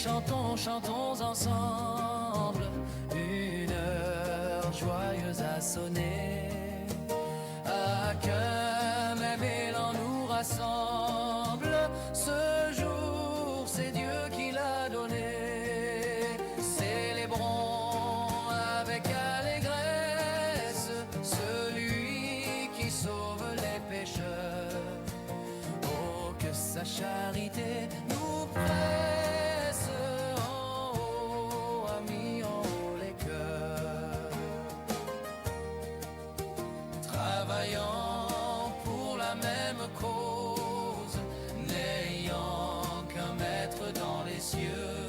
chantons, chantons ensemble. Une heure joyeuse a sonné. À qu'un même élan nous rassemble. Ce jour, c'est Dieu qui l'a donné. Célébrons avec allégresse celui qui sauve les pécheurs. Oh, que sa charité nous presse en haut, amis, en haut les cœurs. Travaillant pour la même cause, n'ayant qu'un maître dans les cieux,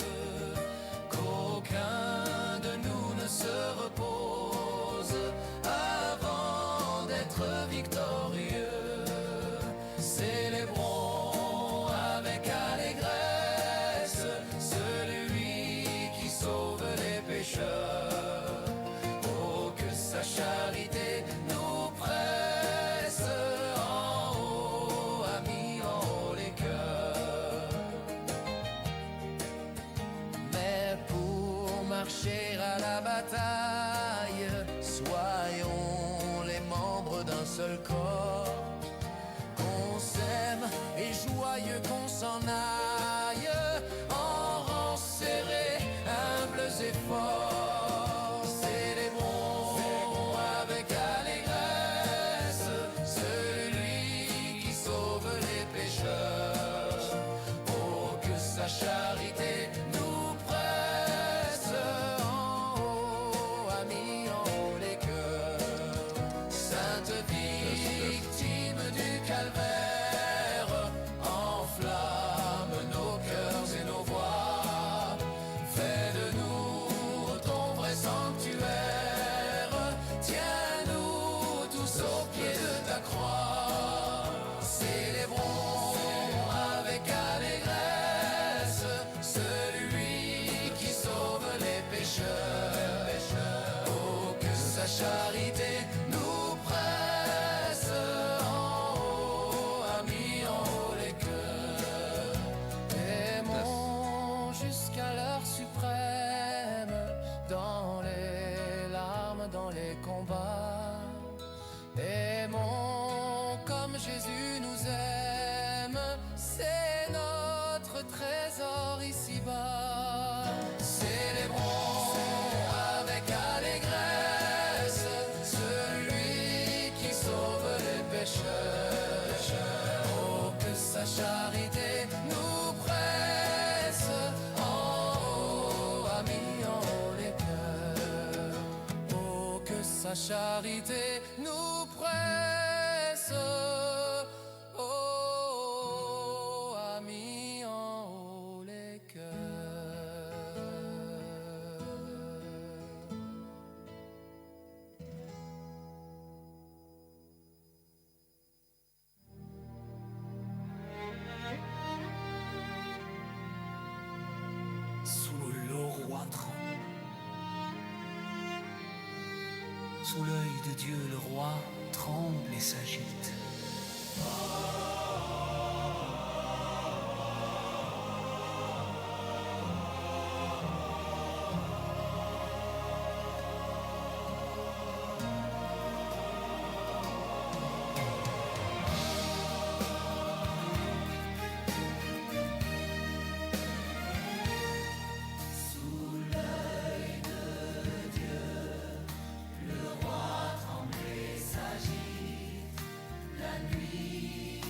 qu'aucun de nous ne se repose avant d'être victorieux. Célébrons avec allégresse celui qui sauve les pécheurs. Oh, que sa charité nous presse en haut, amis, en haut les cœurs. Mais pour marcher à la bataille, soyons les membres d'un seul corps. Qu'on s'aime et joyeux qu'on s'en aille, en rang serré, humbles et forts. Célébrons avec allégresse celui qui sauve les pécheurs. Oh, que sa charité nous presse en haut, amis, en haut les cœurs. Sainte victime du calvaire, enflamme nos cœurs et nos voix. Fais de nous ton vrai sanctuaire. Tiens-nous tous au pied de ta croix. Célébrons avec allégresse celui qui sauve les pécheurs. Oh, que sa charité nous presse en haut, amis, en haut les cœurs. Aimons jusqu'à l'heure suprême, dans les larmes, dans les combats. Aimons comme Jésus nous aime, c'est notre trésor ici-bas. Célébrons avec allégresse celui qui sauve les pécheurs. Oh, que sa charité nous presse en haut, amis, en haut les cœurs. Oh, que sa charité nous presse, oh, amis, en haut les cœurs. Sous le roi tremble. Sous l'œil de Dieu, le roi tremble et s'agite. La nuit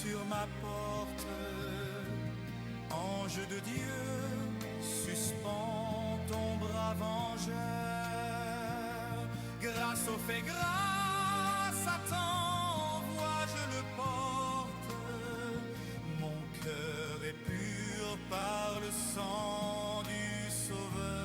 sur ma porte. Ange de Dieu, suspends ton bras vengeur. Grâce au fait, grâce à t'envoie, je le porte. Mon cœur est pur par le sang du Sauveur.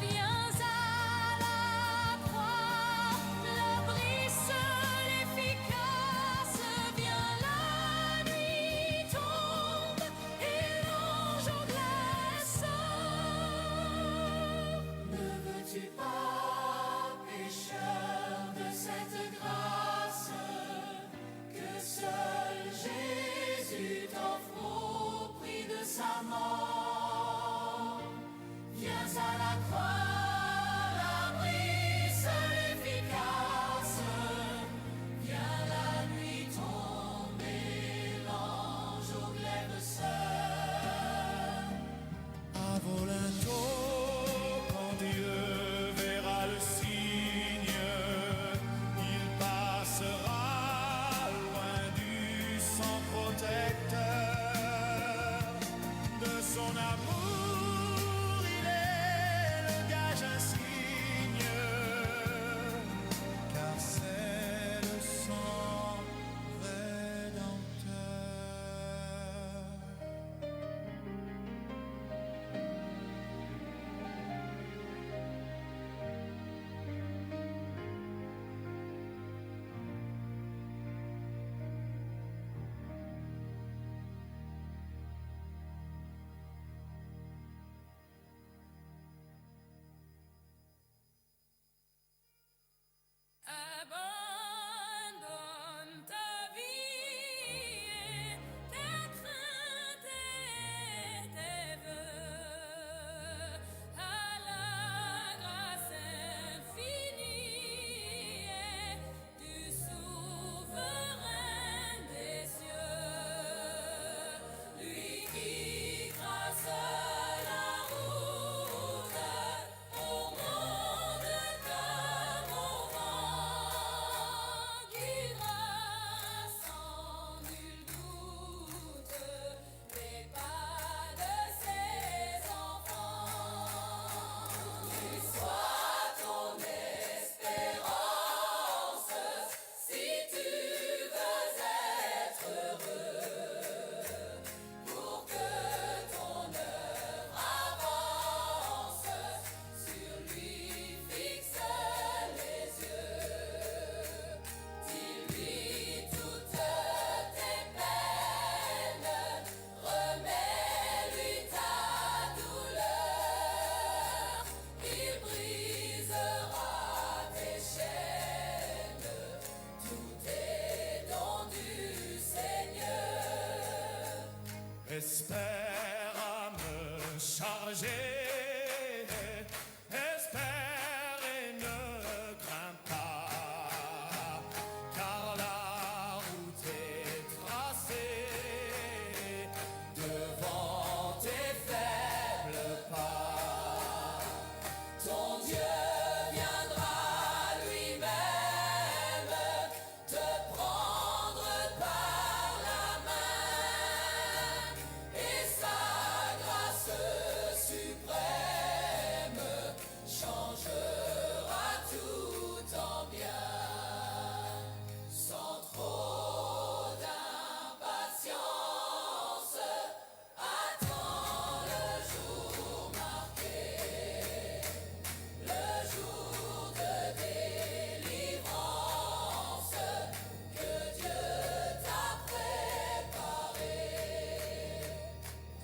Viens à la croix, l'abri se Espère à me charger. Espère et ne crains pas, car la route est tracée devant tes faibles pas. Ton Dieu viendra lui-même te prendre par la main, et sa grâce suprême changera tout en bien. Sans trop d'impatience, attends le jour marqué, le jour de délivrance que Dieu t'a préparé.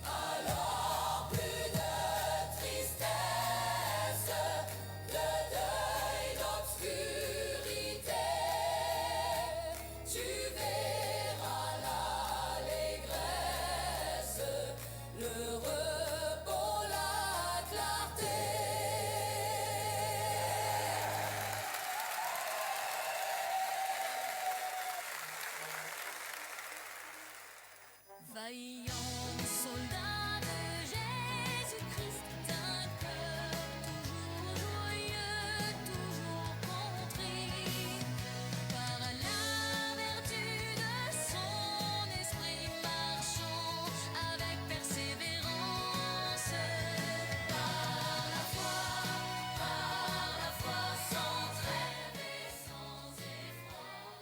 Alors plus de tristesse, de deuil, d'obscurité, tu verras l'allégresse, le repos, la clarté. Vaillant soldat de Jésus-Christ, d'un cœur toujours joyeux, toujours contrit par la vertu de son esprit, marchant avec persévérance par la foi, sans trêve et sans effort.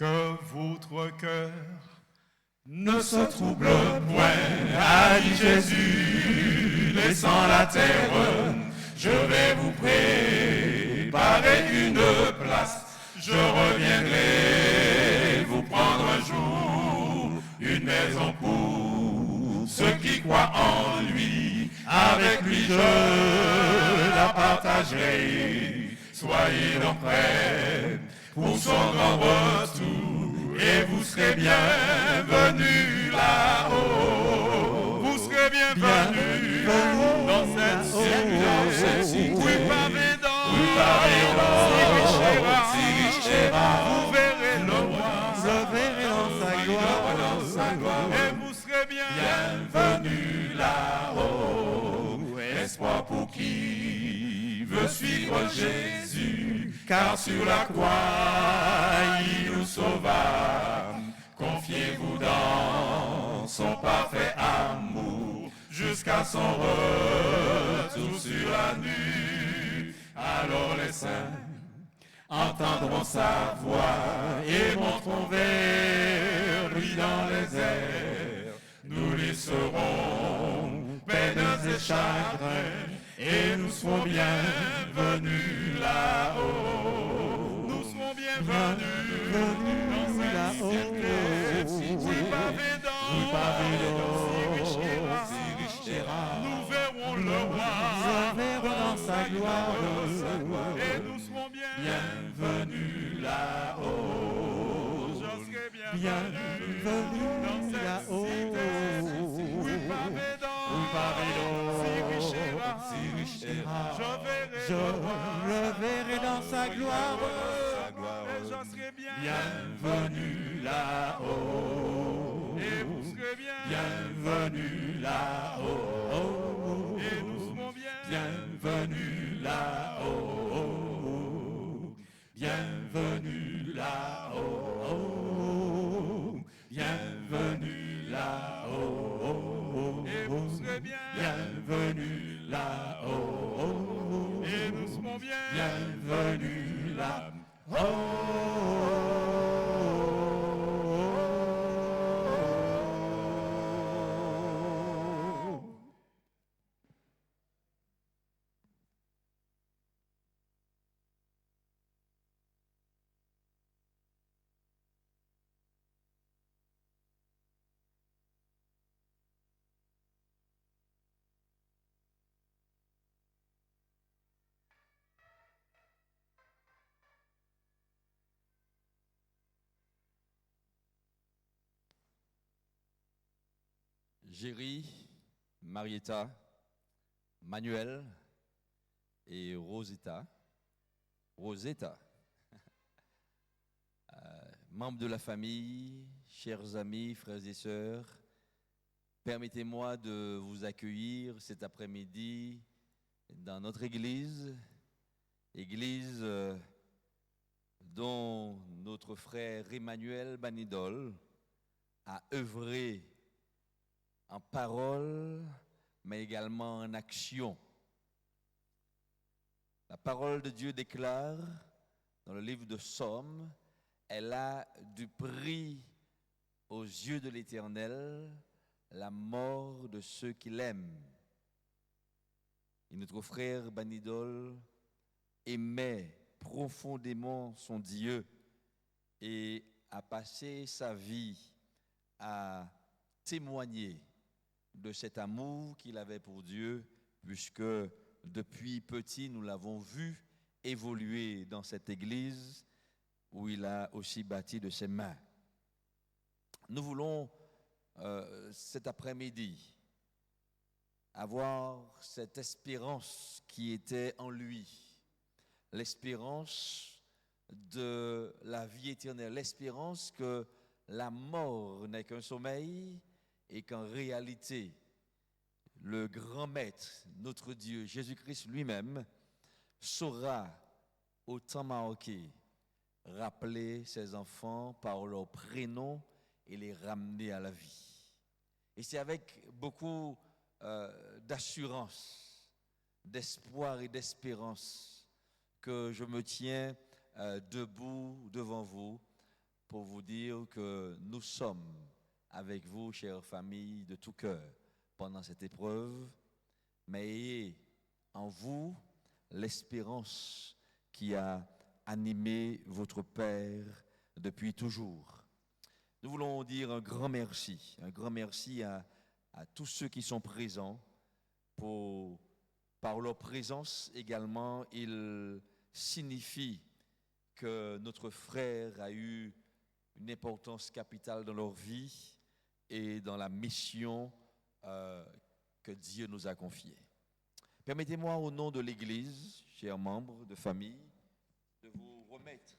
que votre cœur ne se trouble point, a dit Jésus, laissant la terre, je vais vous préparer une place, je reviendrai vous prendre un jour, une maison pour ceux qui croient en lui, avec lui je la partagerai, soyez donc prêts pour son grand retour, et vous serez bienvenus là-haut. Vous serez bienvenus dans cette cité. Oui, pavé dans Sirichera. Vous verrez le roi. Vous verrez dans sa gloire. Et vous serez bienvenus là-haut. Espoir pour qui veut suivre Jésus, car sur la croix il nous sauva. Confiez-vous dans son parfait amour jusqu'à son retour sur la nue. Alors les saints entendront sa voix et monteront vers lui dans les airs. Nous lui serons peines et chagrins, et nous serons bienvenus là-haut. Nous serons bienvenus là-haut. Oui, pavé dans Sirichera. Nous verrons le roi. Nous verrons dans sa gloire. Et nous serons bienvenus là-haut. Je serai bienvenu dans cette cité. Oui, pavé dans Sirichera. Je le verrai dans sa gloire. Et je serai bienvenu là-haut. Et vous serez bienvenus là-haut. Et nous serons bienvenus là-haut. Bienvenus là-haut. Bienvenus là-haut. Et vous serez bienvenus là-haut. Et nous serons bienvenus là-haut. Géry, Marietta, Manuel et Rosetta, membres de la famille, chers amis, frères et sœurs, permettez-moi de vous accueillir cet après-midi dans notre église dont notre frère Emmanuel Banidol a œuvré en parole, mais également en action. La parole de Dieu déclare dans le livre de Psaumes, elle a du prix aux yeux de l'Éternel la mort de ceux qui l'aiment. Et notre frère Banidol aimait profondément son Dieu et a passé sa vie à témoigner de cet amour qu'il avait pour Dieu, puisque depuis petit nous l'avons vu évoluer dans cette église où il a aussi bâti de ses mains. Nous voulons cet après-midi avoir cette espérance qui était en lui, l'espérance de la vie éternelle, l'espérance que la mort n'est qu'un sommeil et qu'en réalité, le grand maître, notre Dieu, Jésus-Christ lui-même, saura, au temps marqué, rappeler ses enfants par leur prénom et les ramener à la vie. Et c'est avec beaucoup d'assurance, d'espoir et d'espérance que je me tiens debout devant vous pour vous dire que nous sommes avec vous, chère famille, de tout cœur pendant cette épreuve, mais ayez en vous l'espérance qui a animé votre Père depuis toujours. Nous voulons dire un grand merci à tous ceux qui sont présents. Par leur présence également, ils signifient que notre frère a eu une importance capitale dans leur vie et dans la mission que Dieu nous a confiée. Permettez-moi, au nom de l'Église, chers membres de famille, de vous remettre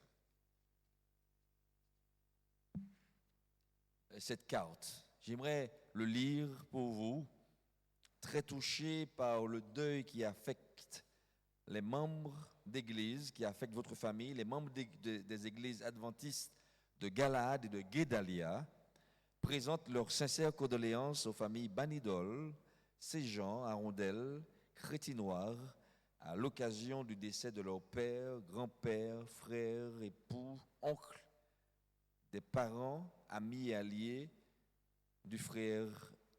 cette carte. J'aimerais le lire pour vous, très touché par le deuil qui affecte les membres d'Église, qui affecte votre famille, les membres des églises adventistes de Galaad et de Guédalia, présentent leurs sincères condoléances aux familles Banidol, Séjean, Arondel, Crétinoir, à l'occasion du décès de leur père, grand-père, frère, époux, oncle, des parents, amis et alliés du frère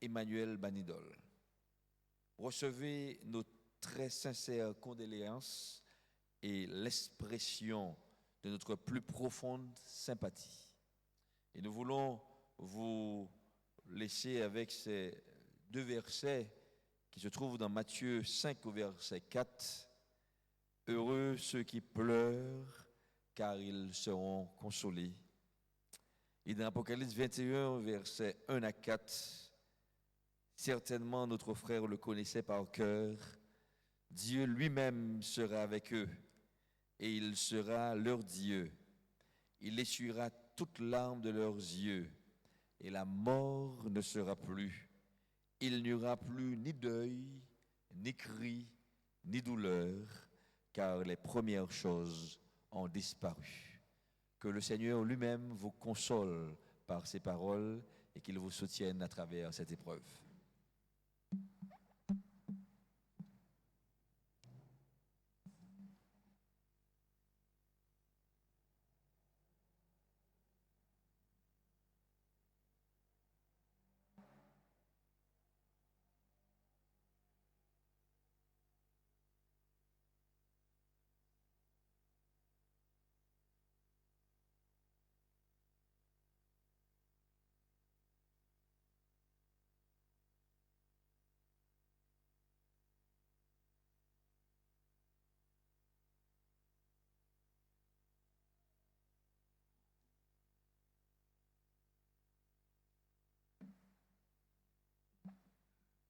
Emmanuel Banidol. Recevez nos très sincères condoléances et l'expression de notre plus profonde sympathie. Et nous voulons vous laisser avec ces deux versets qui se trouvent dans Matthieu 5 au verset 4. Heureux ceux qui pleurent, car ils seront consolés. Et dans Apocalypse 21, versets 1 à 4, certainement notre frère le connaissait par cœur. Dieu lui-même sera avec eux, et il sera leur Dieu. Il essuiera toute larme de leurs yeux, et la mort ne sera plus. Il n'y aura plus ni deuil, ni cri, ni douleur, car les premières choses ont disparu. Que le Seigneur lui-même vous console par ses paroles et qu'il vous soutienne à travers cette épreuve.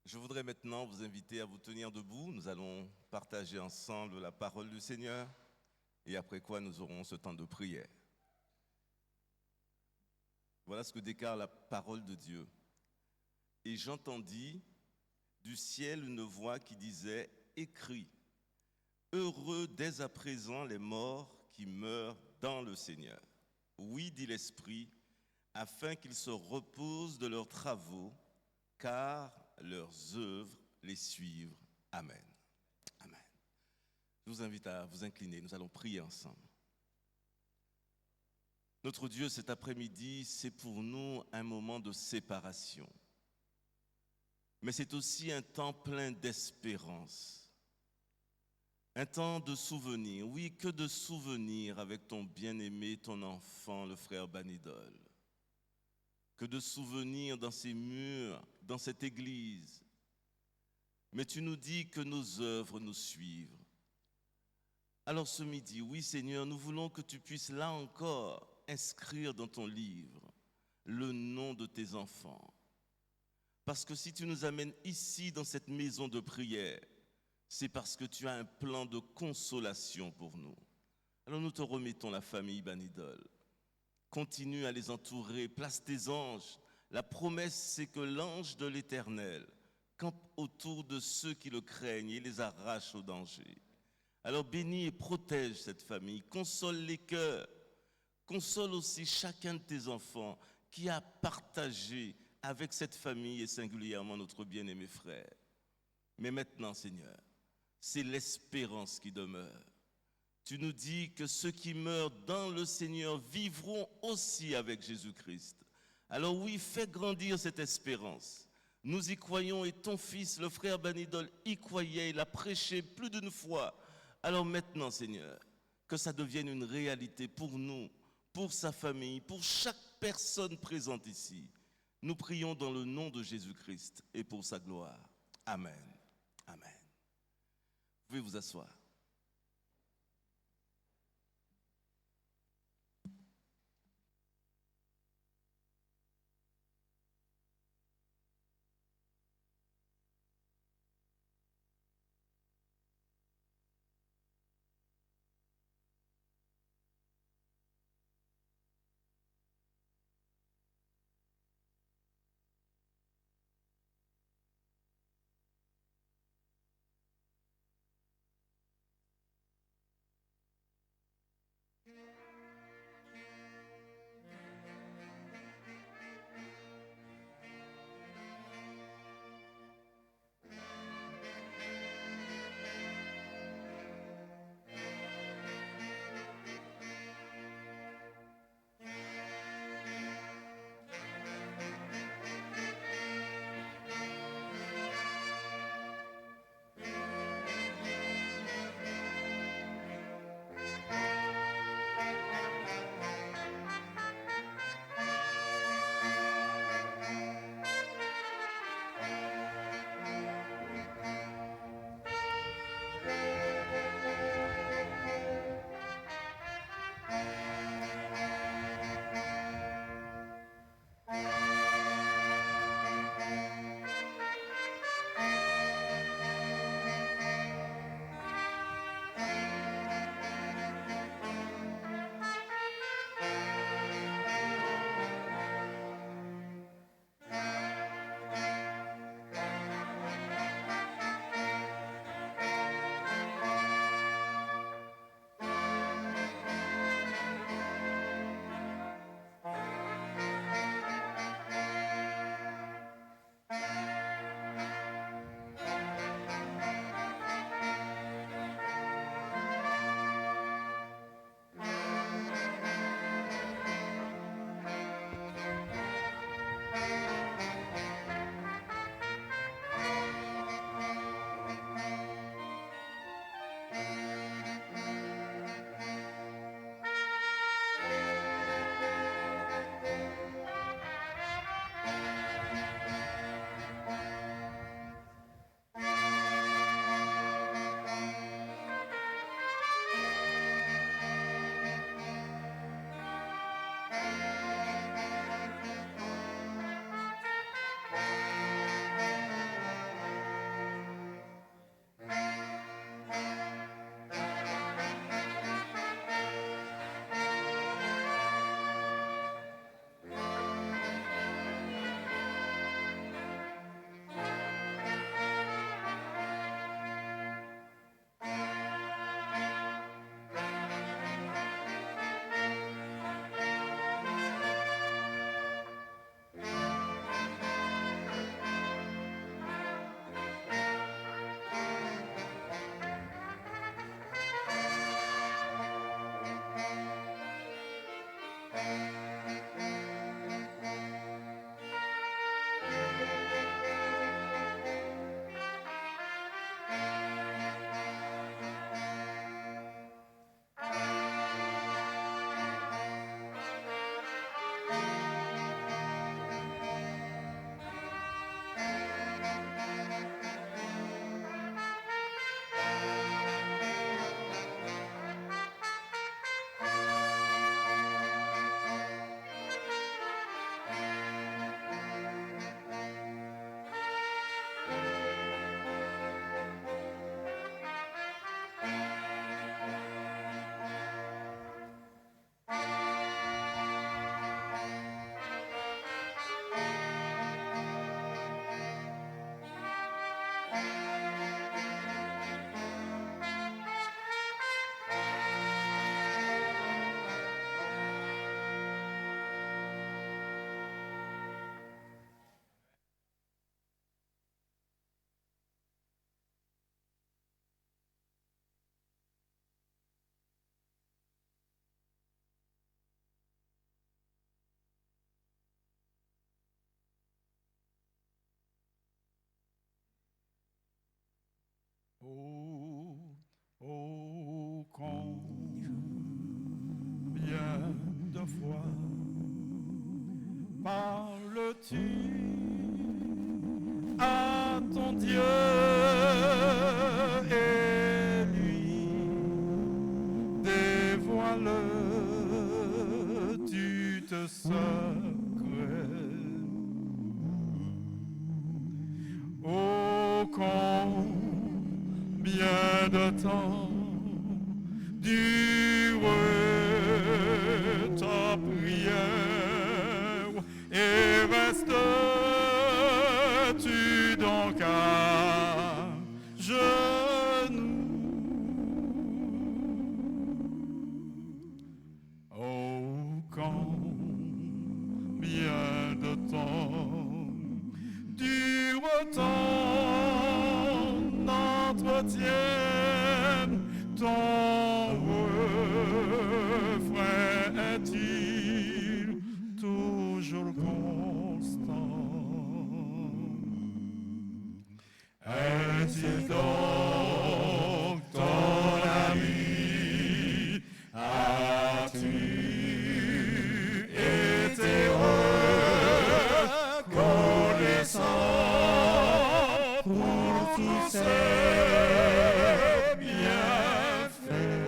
Je voudrais maintenant vous inviter à vous tenir debout. Nous allons partager ensemble la parole du Seigneur et après quoi nous aurons ce temps de prière. Voilà ce que déclare la parole de Dieu. Et j'entendis du ciel une voix qui disait « Écris, heureux dès à présent les morts qui meurent dans le Seigneur. Oui, dit l'Esprit, afin qu'ils se reposent de leurs travaux, car leurs œuvres les suivent. Amen. Amen. Je vous invite à vous incliner, nous allons prier ensemble. Notre Dieu, cet après-midi, c'est pour nous un moment de séparation. Mais c'est aussi un temps plein d'espérance. Un temps de souvenirs. Oui, que de souvenirs avec ton bien-aimé, ton enfant, le frère Banidol. Que de souvenirs dans ces murs, dans cette église. Mais tu nous dis que nos œuvres nous suivent. Alors ce midi, oui Seigneur, nous voulons que tu puisses là encore inscrire dans ton livre le nom de tes enfants. Parce que si tu nous amènes ici dans cette maison de prière, c'est parce que tu as un plan de consolation pour nous. Alors nous te remettons la famille Banidol. Continue à les entourer, place tes anges. La promesse, c'est que l'ange de l'Éternel campe autour de ceux qui le craignent et les arrache au danger. Alors bénis et protège cette famille, console les cœurs, console aussi chacun de tes enfants qui a partagé avec cette famille et singulièrement notre bien-aimé frère. Mais maintenant, Seigneur, c'est l'espérance qui demeure. Tu nous dis que ceux qui meurent dans le Seigneur vivront aussi avec Jésus-Christ. Alors oui, fais grandir cette espérance. Nous y croyons et ton fils, le frère Banidol, y croyait, il a prêché plus d'une fois. Alors maintenant, Seigneur, que ça devienne une réalité pour nous, pour sa famille, pour chaque personne présente ici. Nous prions dans le nom de Jésus-Christ et pour sa gloire. Amen. Amen. Vous pouvez vous asseoir. Oh, combien de fois parles-tu à ton Dieu et lui dévoile-tu te secrets. Oh, combien de temps dure ta prière et restes-tu donc à genoux? Oh, combien de temps dure ton entretien, ton refrain est-il toujours constant? Est-il donc ton ami? As-tu été reconnaissant pour tous ces bienfaits?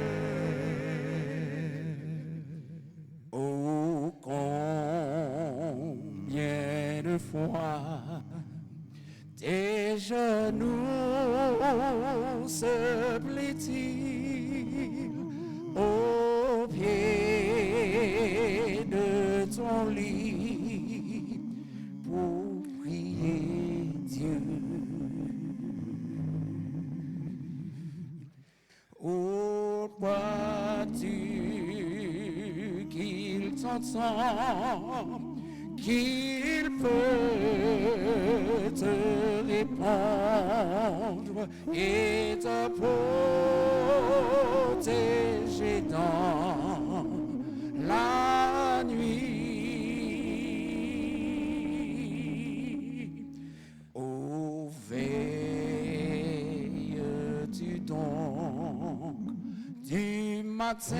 Oh, combien de fois tes genoux se plient-ils au pied de ton lit pour prier Dieu. Oh, crois-tu qu'il t'entend, qu'il peut te répondre et te protéger dans la nuit? Oh, veilles-tu donc du matin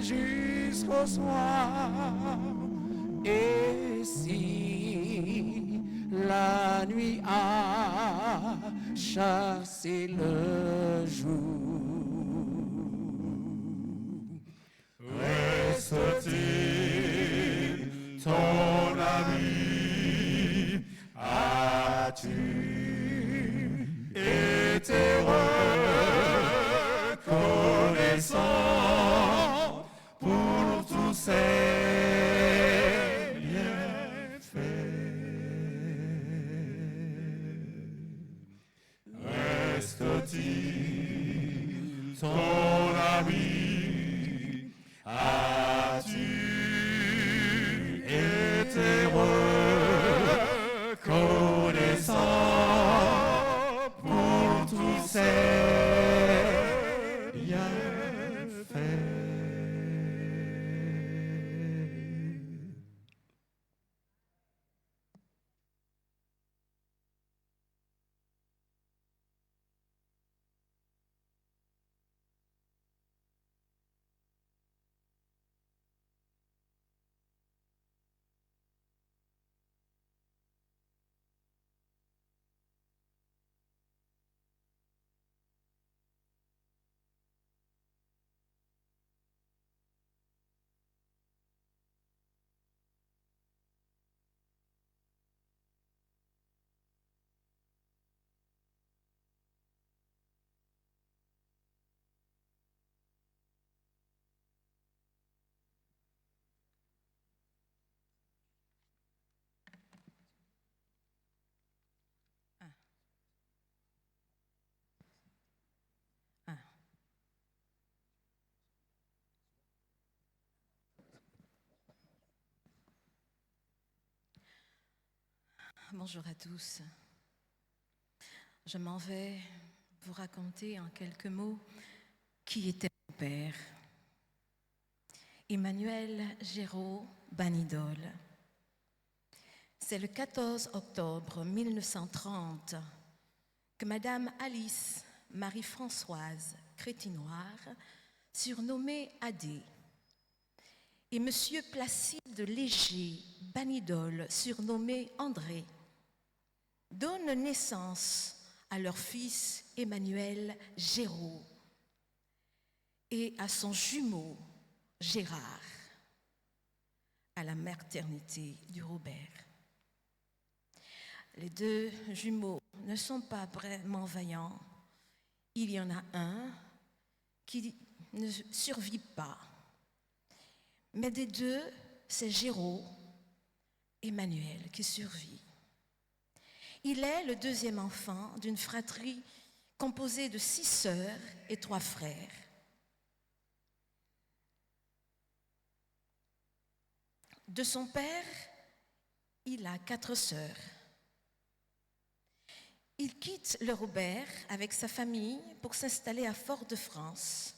jusqu'au soir? Et si la nuit a chassé le jour, reste-t-il ton ami? As-tu été reconnaissant pour tous ces reste-t-il ton ami? As-tu été reconnaissant pour tous ces bienfaits? Bonjour à tous. Je m'en vais vous raconter en quelques mots qui était mon père. Emmanuel Géraud Banidol. C'est le 14 octobre 1930 que Madame Alice Marie-Françoise Crétinoire, surnommée Adé, et Monsieur Placide Léger Banidol, surnommé André, donnent naissance à leur fils Emmanuel Géraud et à son jumeau Gérard, à la maternité du Robert. Les deux jumeaux ne sont pas vraiment vaillants. Il y en a un qui ne survit pas. Mais des deux, c'est Géraud, Emmanuel, qui survit. Il est le deuxième enfant d'une fratrie composée de 6 sœurs et 3 frères. De son père, il a 4 sœurs. Il quitte le Robert avec sa famille pour s'installer à Fort-de-France.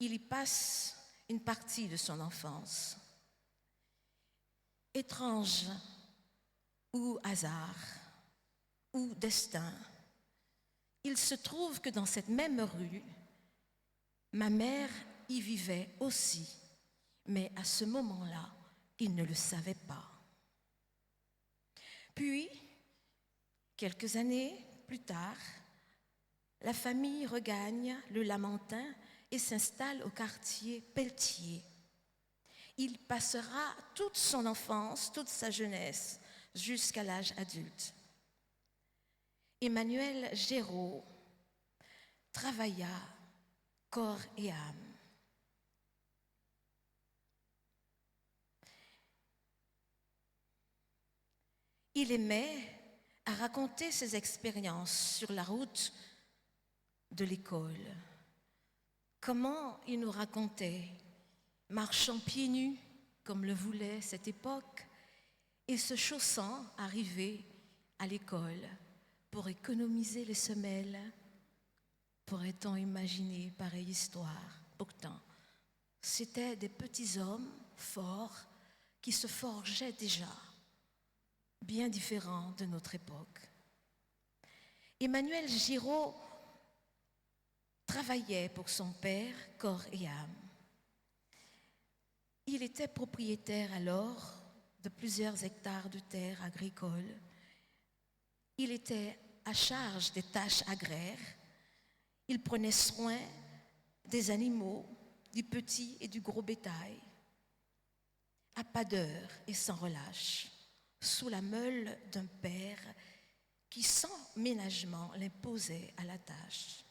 Il y passe une partie de son enfance. Étrange ou hasard ou destin, il se trouve que dans cette même rue, ma mère y vivait aussi, mais à ce moment-là, il ne le savait pas. Puis, quelques années plus tard, la famille regagne le Lamentin et s'installe au quartier Pelletier. Il passera toute son enfance, toute sa jeunesse, jusqu'à l'âge adulte. Emmanuel Géraud travailla corps et âme. Il aimait à raconter ses expériences sur la route de l'école. Comment il nous racontait, marchant pieds nus, comme le voulait cette époque, et se chaussant, arrivé à l'école pour économiser les semelles. Pourrait-on imaginer pareille histoire? Pourtant, c'étaient des petits hommes forts qui se forgeaient déjà, bien différents de notre époque. Emmanuel Géraud travaillait pour son père, corps et âme. Il était propriétaire alors de plusieurs hectares de terres agricoles. Il était à charge des tâches agraires. Il prenait soin des animaux, du petit et du gros bétail, à pas d'heure et sans relâche, sous la meule d'un père qui, sans ménagement, l'imposait à la tâche.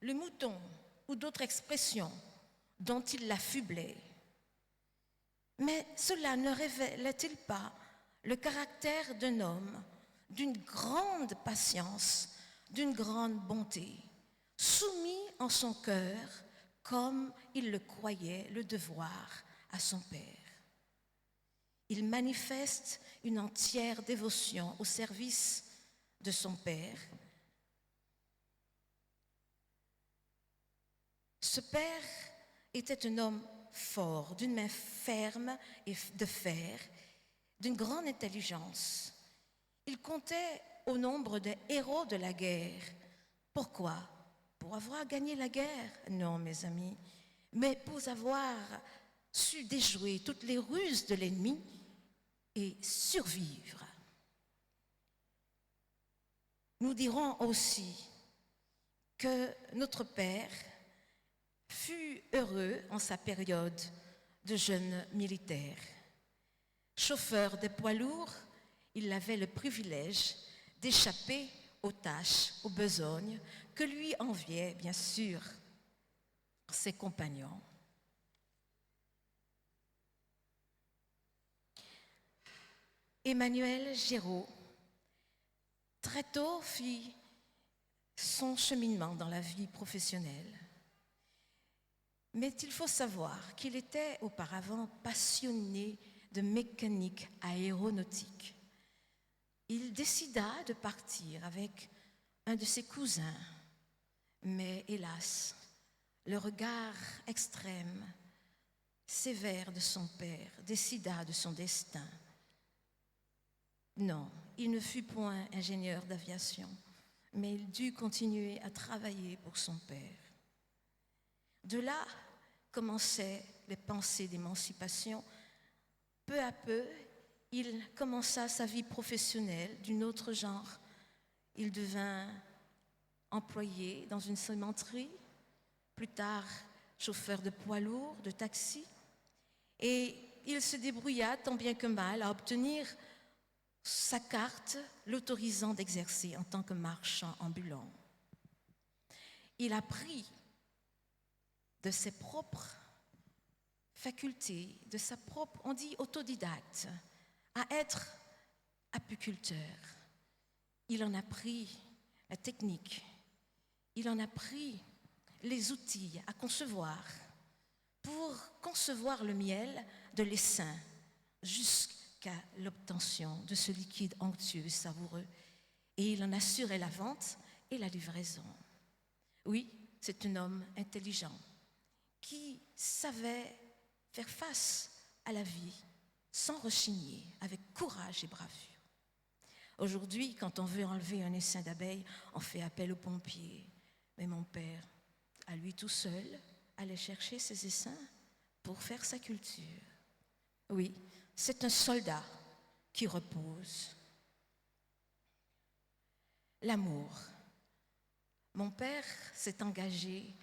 Le mouton, ou d'autres expressions dont il l'affublait. Mais cela ne révélait-il pas le caractère d'un homme d'une grande patience, d'une grande bonté, soumis en son cœur, comme il le croyait, le devoir à son père. Il manifeste une entière dévotion au service de son père. Ce père était un homme fort, d'une main ferme et de fer, d'une grande intelligence. Il comptait au nombre des héros de la guerre. Pourquoi? Pour avoir gagné la guerre? Non, mes amis, mais pour avoir su déjouer toutes les ruses de l'ennemi et survivre. Nous dirons aussi que notre père fut heureux en sa période de jeune militaire. Chauffeur des poids lourds, il avait le privilège d'échapper aux tâches, aux besognes que lui enviaient, bien sûr, ses compagnons. Emmanuel Géraud, très tôt, fit son cheminement dans la vie professionnelle. Mais il faut savoir qu'il était auparavant passionné de mécanique aéronautique. Il décida de partir avec un de ses cousins, mais hélas, le regard extrême, sévère de son père décida de son destin. Non, il ne fut point ingénieur d'aviation, mais il dut continuer à travailler pour son père. De là commençaient les pensées d'émancipation. Peu à peu, il commença sa vie professionnelle d'un autre genre. Il devint employé dans une cimenterie, plus tard chauffeur de poids lourds, de taxi, et il se débrouilla tant bien que mal à obtenir sa carte l'autorisant d'exercer en tant que marchand ambulant. Il apprit de ses propres facultés, de sa propre, on dit autodidacte, à être apiculteur. Il en apprit la technique, il en apprit les outils à concevoir pour concevoir le miel de l'essaim jusqu'à l'obtention de ce liquide onctueux et savoureux. Et il en assurait la vente et la livraison. Oui, c'est un homme intelligent qui savait faire face à la vie sans rechigner, avec courage et bravure. Aujourd'hui, quand on veut enlever un essaim d'abeilles, on fait appel aux pompiers. Mais mon père, à lui tout seul, allait chercher ses essaims pour faire sa culture. Oui, c'est un soldat qui repose. L'amour. Mon père s'est engagé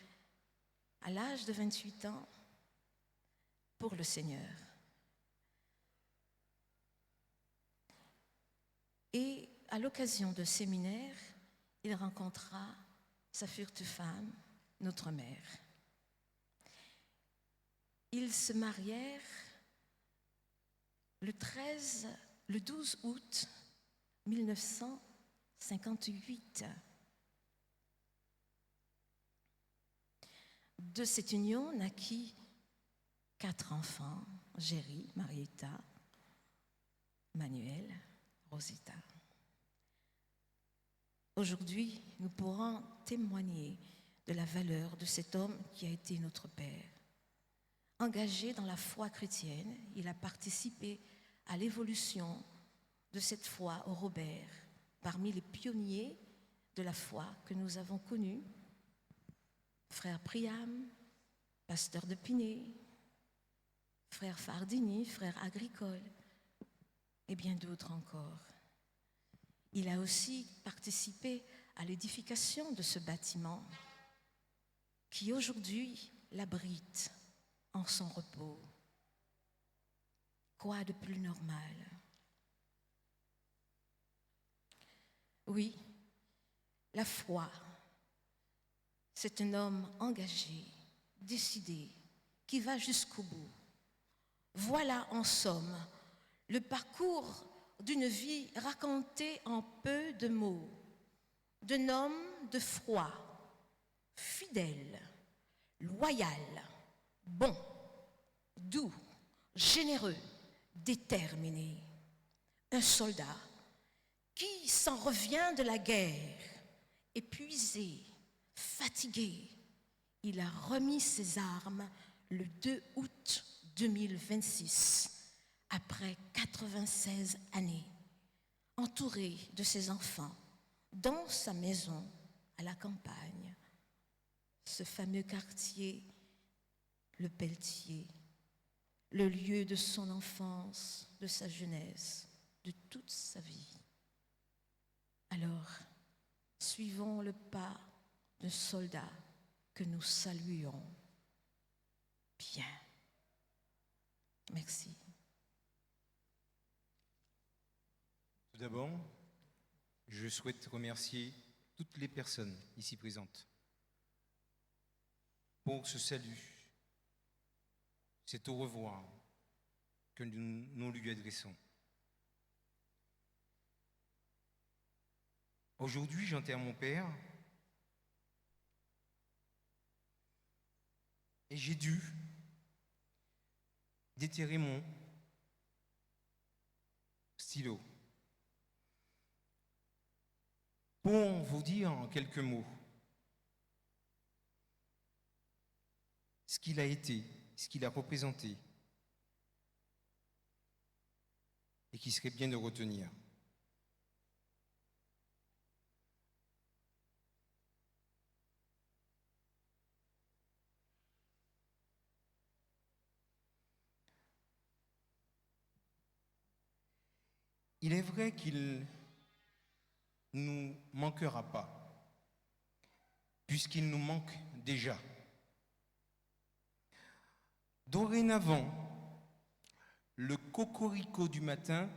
à l'âge de 28 ans pour le Seigneur. Et à l'occasion de séminaire, il rencontra sa future femme, notre mère. Ils se marièrent le 12 août 1958. De cette union naquit 4 enfants, Géry, Marietta, Manuel, Rosita. Aujourd'hui, nous pourrons témoigner de la valeur de cet homme qui a été notre père. Engagé dans la foi chrétienne, il a participé à l'évolution de cette foi au Robert, parmi les pionniers de la foi que nous avons connus. Frère Priam, pasteur de Pinet, frère Fardini, frère Agricole, et bien d'autres encore. Il a aussi participé à l'édification de ce bâtiment qui aujourd'hui l'abrite en son repos. Quoi de plus normal? Oui, la foi, c'est un homme engagé, décidé, qui va jusqu'au bout. Voilà en somme le parcours d'une vie racontée en peu de mots, d'un homme de foi, fidèle, loyal, bon, doux, généreux, déterminé. Un soldat qui s'en revient de la guerre, épuisé, fatigué. Il a remis ses armes le 2 août 2026, après 96 années, entouré de ses enfants, dans sa maison à la campagne, ce fameux quartier, le Pelletier, le lieu de son enfance, de sa jeunesse, de toute sa vie. Alors, suivons le pas d'un soldat que nous saluons. Bien. Merci. Tout d'abord, je souhaite remercier toutes les personnes ici présentes pour ce salut, cet au revoir que nous lui adressons. Aujourd'hui, j'enterre mon père et j'ai dû déterrer mon stylo. Pour vous dire en quelques mots ce qu'il a été, ce qu'il a représenté et qui serait bien de retenir. Il est vrai qu'il nous manquera pas, puisqu'il nous manque déjà. Dorénavant, le cocorico du matin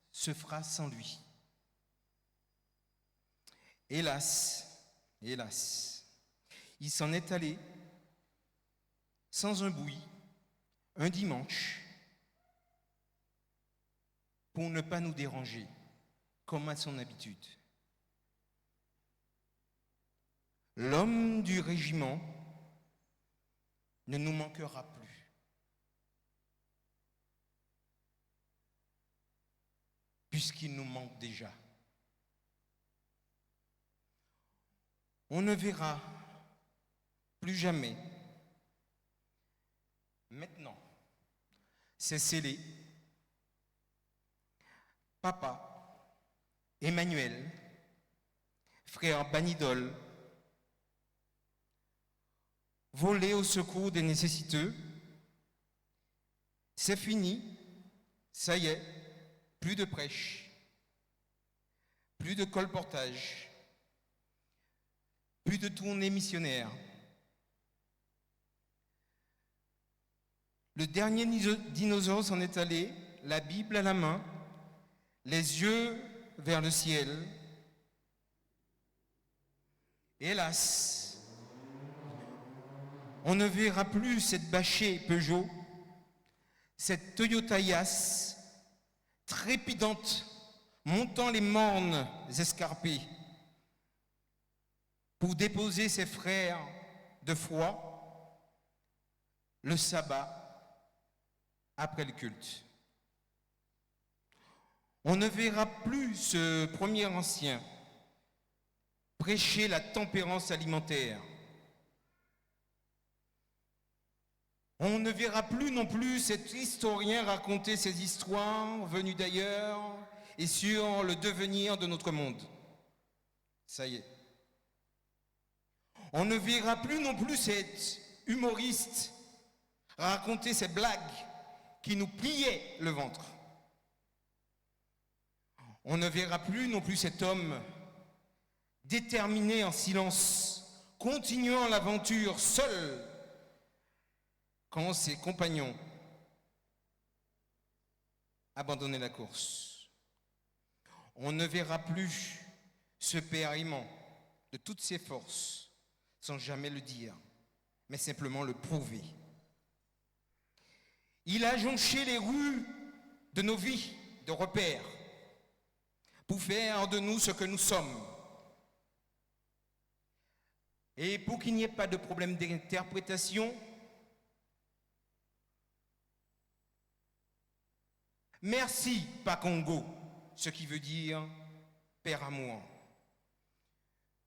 se fera sans lui. Hélas, hélas, il s'en est allé sans un bruit, un dimanche, pour ne pas nous déranger, comme à son habitude. L'homme du régiment ne nous manquera plus. Puisqu'il nous manque déjà. On ne verra plus jamais. Maintenant, c'est scellé. Papa, Emmanuel, frère Banidol, voler au secours des nécessiteux. C'est fini, ça y est, plus de prêche, plus de colportage, plus de tournées missionnaires. Le dernier dinosaure s'en est allé, la Bible à la main, les yeux vers le ciel. Hélas, on ne verra plus cette bâchée Peugeot, cette Toyota Yaris, trépidante, montant les mornes escarpées, pour déposer ses frères de foi le sabbat après le culte. On ne verra plus ce premier ancien prêcher la tempérance alimentaire. On ne verra plus non plus cet historien raconter ses histoires venues d'ailleurs et sur le devenir de notre monde. Ça y est. On ne verra plus non plus cet humoriste raconter ses blagues qui nous pliaient le ventre. On ne verra plus non plus cet homme déterminé en silence, continuant l'aventure seul, quand ses compagnons abandonnaient la course. On ne verra plus ce père aimant de toutes ses forces, sans jamais le dire, mais simplement le prouver. Il a jonché les rues de nos vies de repères pour faire de nous ce que nous sommes. Et pour qu'il n'y ait pas de problème d'interprétation, merci Pacongo, ce qui veut dire Père amour,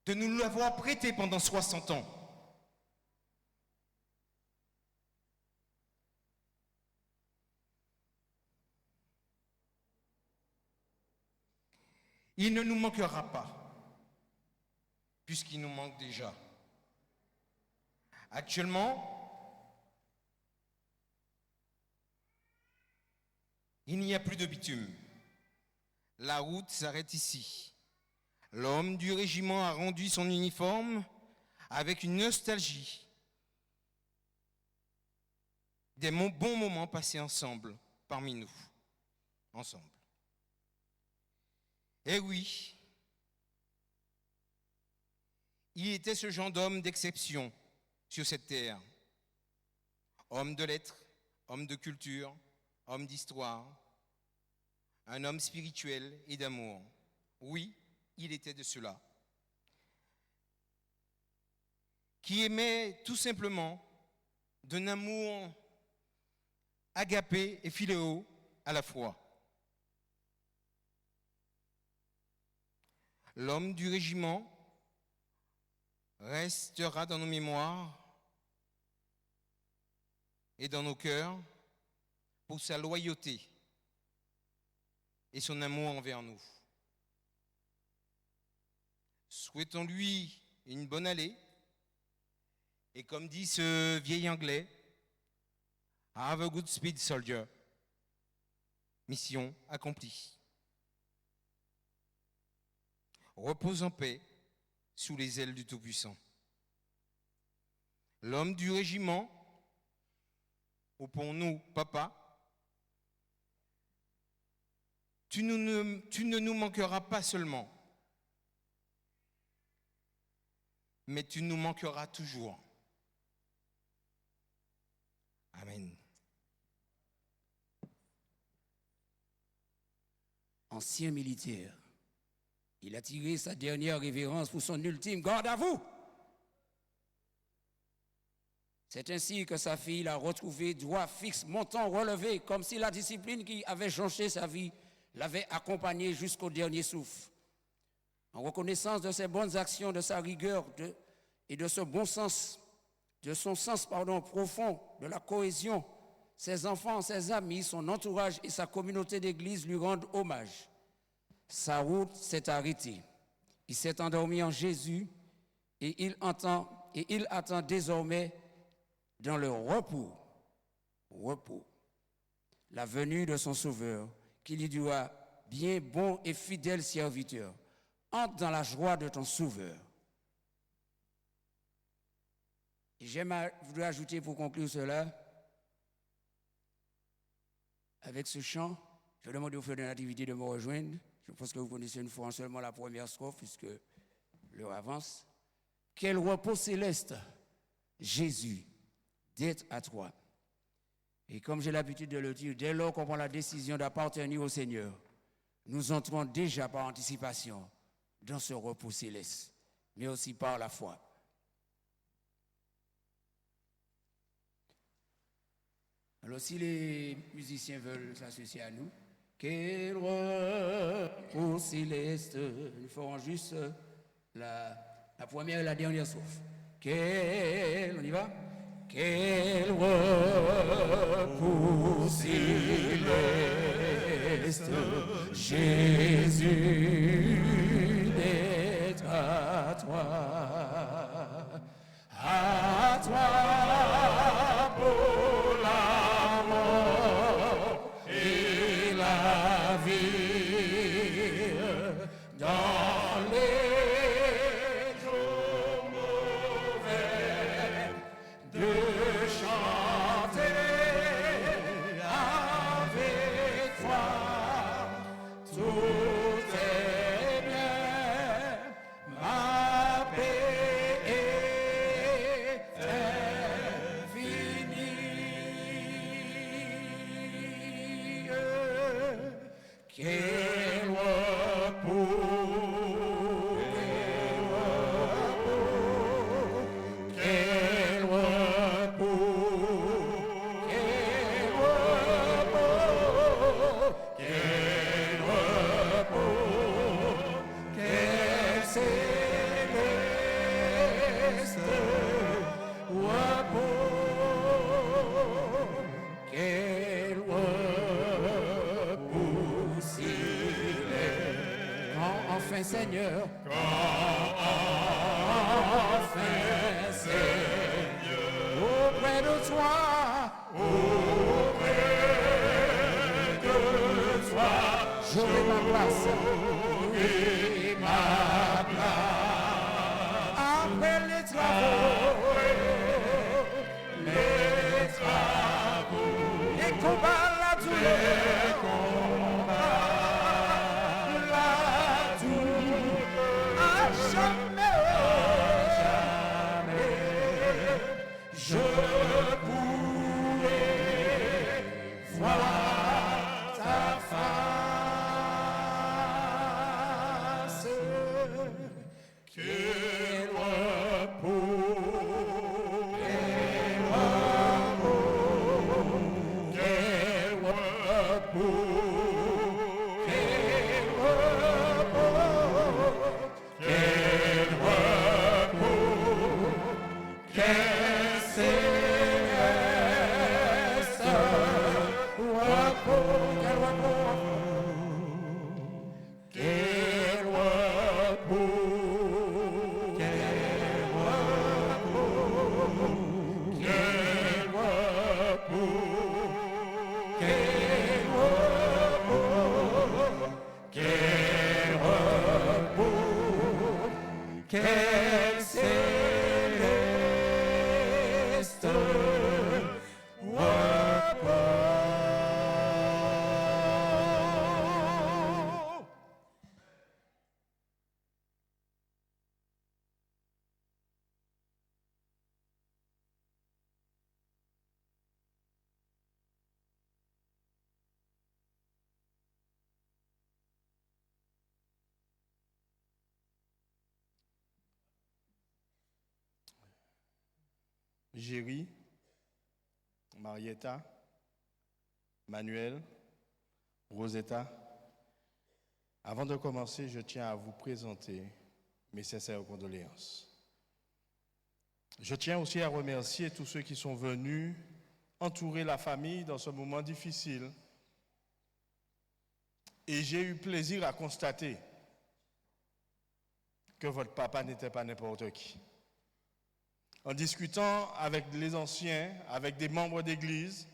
de nous l'avoir prêté pendant 60 ans. Il ne nous manquera pas, puisqu'il nous manque déjà. Actuellement, il n'y a plus de bitume. La route s'arrête ici. L'homme du régiment a rendu son uniforme avec une nostalgie des bons moments passés ensemble, parmi nous, ensemble. Eh oui, il était ce genre d'homme d'exception sur cette terre. Homme de lettres, homme de culture, homme d'histoire, un homme spirituel et d'amour. Oui, il était de cela. Qui aimait tout simplement d'un amour agapé et philéo à la fois. L'homme du régiment restera dans nos mémoires et dans nos cœurs pour sa loyauté et son amour envers nous. Souhaitons-lui une bonne allée et comme dit ce vieil anglais, have a good speed, soldier. Mission accomplie. repose en paix sous les ailes du Tout-Puissant. L'homme du régiment, ou pour nous, papa, tu ne nous manqueras pas seulement, mais tu nous manqueras toujours. Amen. Ancien militaire, il a tiré sa dernière révérence pour son ultime garde à vous. C'est ainsi que sa fille l'a retrouvé droit, fixe, montant, relevé, comme si la discipline qui avait jonché sa vie l'avait accompagné jusqu'au dernier souffle. En reconnaissance de ses bonnes actions, de sa rigueur et de ce bon sens, de son sens profond, de la cohésion, ses enfants, ses amis, son entourage et sa communauté d'église lui rendent hommage. Sa route s'est arrêtée. Il s'est endormi en Jésus et il attend désormais dans le repos, la venue de son Sauveur, qui lui dira, bien bon et fidèle serviteur, entre dans la joie de ton Sauveur. Et voudrais ajouter pour conclure cela, avec ce chant, je demande aux frères de Nativité de me rejoindre. Je pense que vous connaissez une fois seulement la première strophe, puisque l'heure avance. Quel repos céleste, Jésus, d'être à toi. Et comme j'ai l'habitude de le dire, dès lors qu'on prend la décision d'appartenir au Seigneur, nous entrons déjà par anticipation dans ce repos céleste, mais aussi par la foi. Alors si les musiciens veulent s'associer à nous, quel repos céleste, nous ferons juste la première et la dernière strophe. On y va? Quel repos céleste, Jésus, d'être à toi pour la mort et la vie, dans les jours mauvais, de chanter avec toi, tout est bien, ma paix est infinie. Quel repos, quel repos, quel repos, quel repos, quel céleste repos, quel repos céleste. Quand enfin Seigneur, enfin Seigneur, auprès de toi, j'aurai ma place, après les travaux, les combats, la douleur, à jamais, je pourrai voir ta face. Quel repos, quel repos, quel repos, quel repos, quel quel céleste repos. Géry, Marietta, Manuel, Rosetta. Avant de commencer, je tiens à vous présenter mes sincères condoléances. Je tiens aussi à remercier tous ceux qui sont venus entourer la famille dans ce moment difficile. Et j'ai eu plaisir à constater que votre papa n'était pas n'importe qui. En discutant avec les anciens, avec des membres d'église,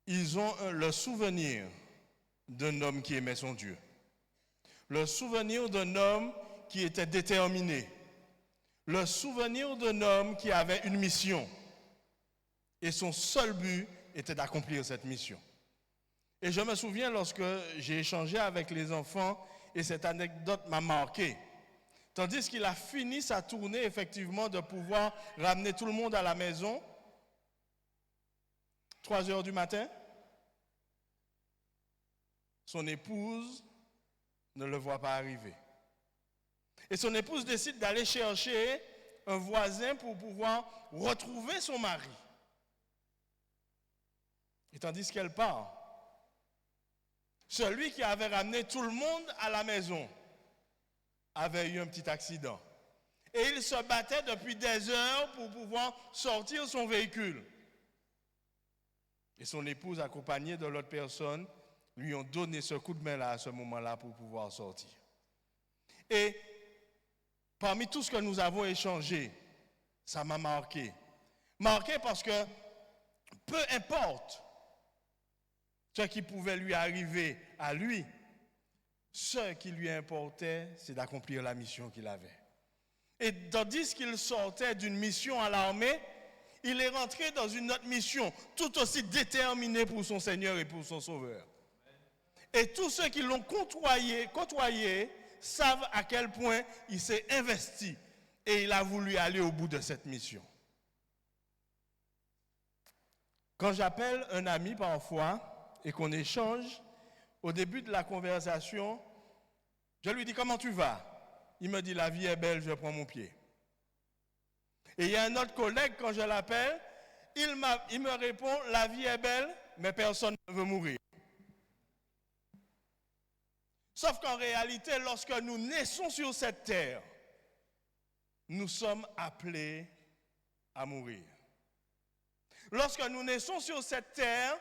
ils ont le souvenir d'un homme qui aimait son Dieu. Le souvenir d'un homme qui était déterminé. Le souvenir d'un homme qui avait une mission. Et son seul but était d'accomplir cette mission. Et je me souviens lorsque j'ai échangé avec les enfants, et cette anecdote m'a marqué. Tandis qu'il a fini sa tournée, effectivement, de pouvoir ramener tout le monde à la maison, 3 heures du matin, son épouse ne le voit pas arriver. Et son épouse décide d'aller chercher un voisin pour pouvoir retrouver son mari. Et tandis qu'elle part, celui qui avait ramené tout le monde à la maison avait eu un petit accident. Et il se battait depuis des heures pour pouvoir sortir son véhicule. Et son épouse, accompagnée de l'autre personne, lui ont donné ce coup de main-là à ce moment-là pour pouvoir sortir. Et parmi tout ce que nous avons échangé, ça m'a marqué. Marqué parce que peu importe ce qui pouvait lui arriver à lui, ce qui lui importait, c'est d'accomplir la mission qu'il avait. Et tandis qu'il sortait d'une mission à l'armée, il est rentré dans une autre mission, tout aussi déterminé pour son Seigneur et pour son Sauveur. Et tous ceux qui l'ont côtoyé savent à quel point il s'est investi et il a voulu aller au bout de cette mission. Quand j'appelle un ami parfois et qu'on échange, au début de la conversation, je lui dis « Comment tu vas ?» Il me dit « La vie est belle, je prends mon pied. » Et il y a un autre collègue, quand je l'appelle, il me répond « La vie est belle, mais personne ne veut mourir. » Sauf qu'en réalité, lorsque nous naissons sur cette terre, nous sommes appelés à mourir. Lorsque nous naissons sur cette terre,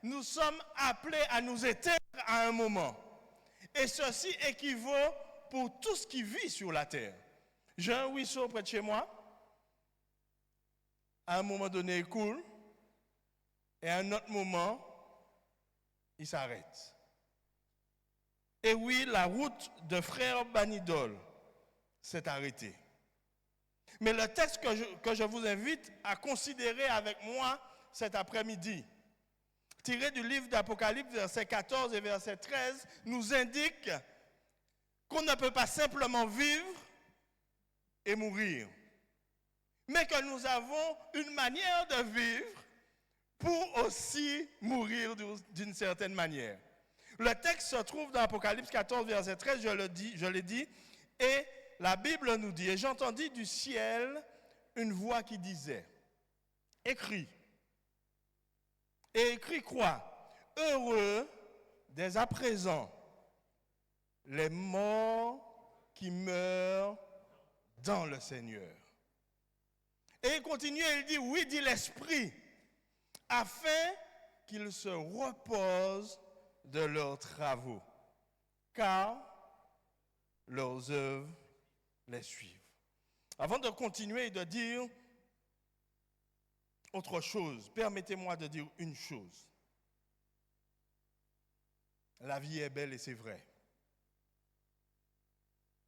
nous sommes appelés à nous éteindre à un moment. Et ceci équivaut pour tout ce qui vit sur la terre. J'ai un ruisseau près de chez moi. À un moment donné, il coule. Et à un autre moment, il s'arrête. Et oui, la route de Frère Banidol s'est arrêtée. Mais le texte que je vous invite à considérer avec moi cet après-midi, tiré du livre d'Apocalypse, verset 14 et verset 13, nous indique qu'on ne peut pas simplement vivre et mourir, mais que nous avons une manière de vivre pour aussi mourir d'une certaine manière. Le texte se trouve dans Apocalypse 14, verset 13, je l'ai dit, et la Bible nous dit, et j'entendis du ciel une voix qui disait, écris. Et écrit quoi? Heureux dès à présent les morts qui meurent dans le Seigneur. Et il continue, il dit, oui, dit l'Esprit, afin qu'ils se reposent de leurs travaux, car leurs œuvres les suivent. Avant de continuer et de dire autre chose, permettez-moi de dire une chose. La vie est belle et c'est vrai.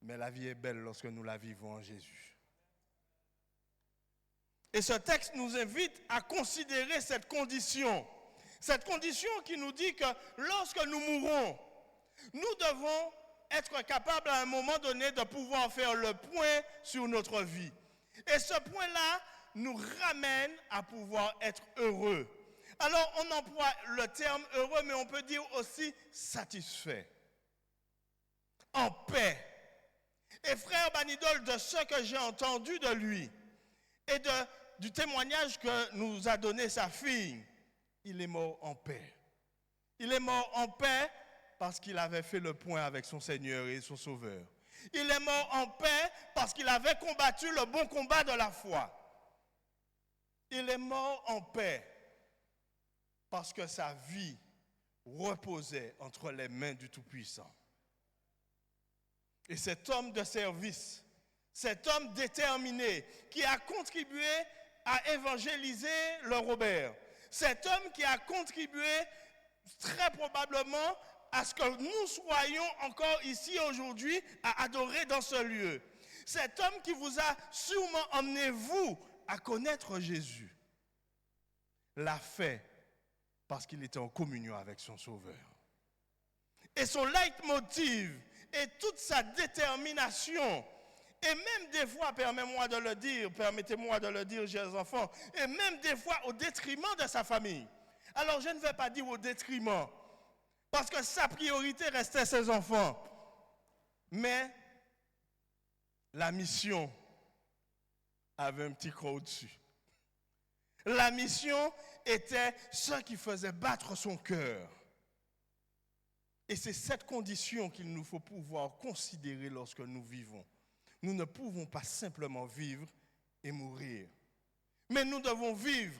Mais la vie est belle lorsque nous la vivons en Jésus. Et ce texte nous invite à considérer cette condition qui nous dit que lorsque nous mourrons, nous devons être capables à un moment donné de pouvoir faire le point sur notre vie. Et ce point-là nous ramène à pouvoir être heureux. Alors on emploie le terme heureux, mais on peut dire aussi satisfait, en paix. Et frère Banidol, de ce que j'ai entendu de lui et du témoignage que nous a donné sa fille, il est mort en paix. Il est mort en paix parce qu'il avait fait le point avec son Seigneur et son Sauveur. Il est mort en paix parce qu'il avait combattu le bon combat de la foi. Il est mort en paix parce que sa vie reposait entre les mains du Tout-Puissant. Et cet homme de service, cet homme déterminé qui a contribué à évangéliser le Robert, cet homme qui a contribué très probablement à ce que nous soyons encore ici aujourd'hui à adorer dans ce lieu. Cet homme qui vous a sûrement emmené, vous, à connaître Jésus, l'a fait parce qu'il était en communion avec son Sauveur. Et son leitmotiv et toute sa détermination, et même des fois, permettez-moi de le dire, chers enfants, et même des fois au détriment de sa famille. Alors je ne vais pas dire au détriment, parce que sa priorité restait ses enfants. Mais la mission avait un petit croc au-dessus. La mission était ce qui faisait battre son cœur. Et c'est cette condition qu'il nous faut pouvoir considérer lorsque nous vivons. Nous ne pouvons pas simplement vivre et mourir. Mais nous devons vivre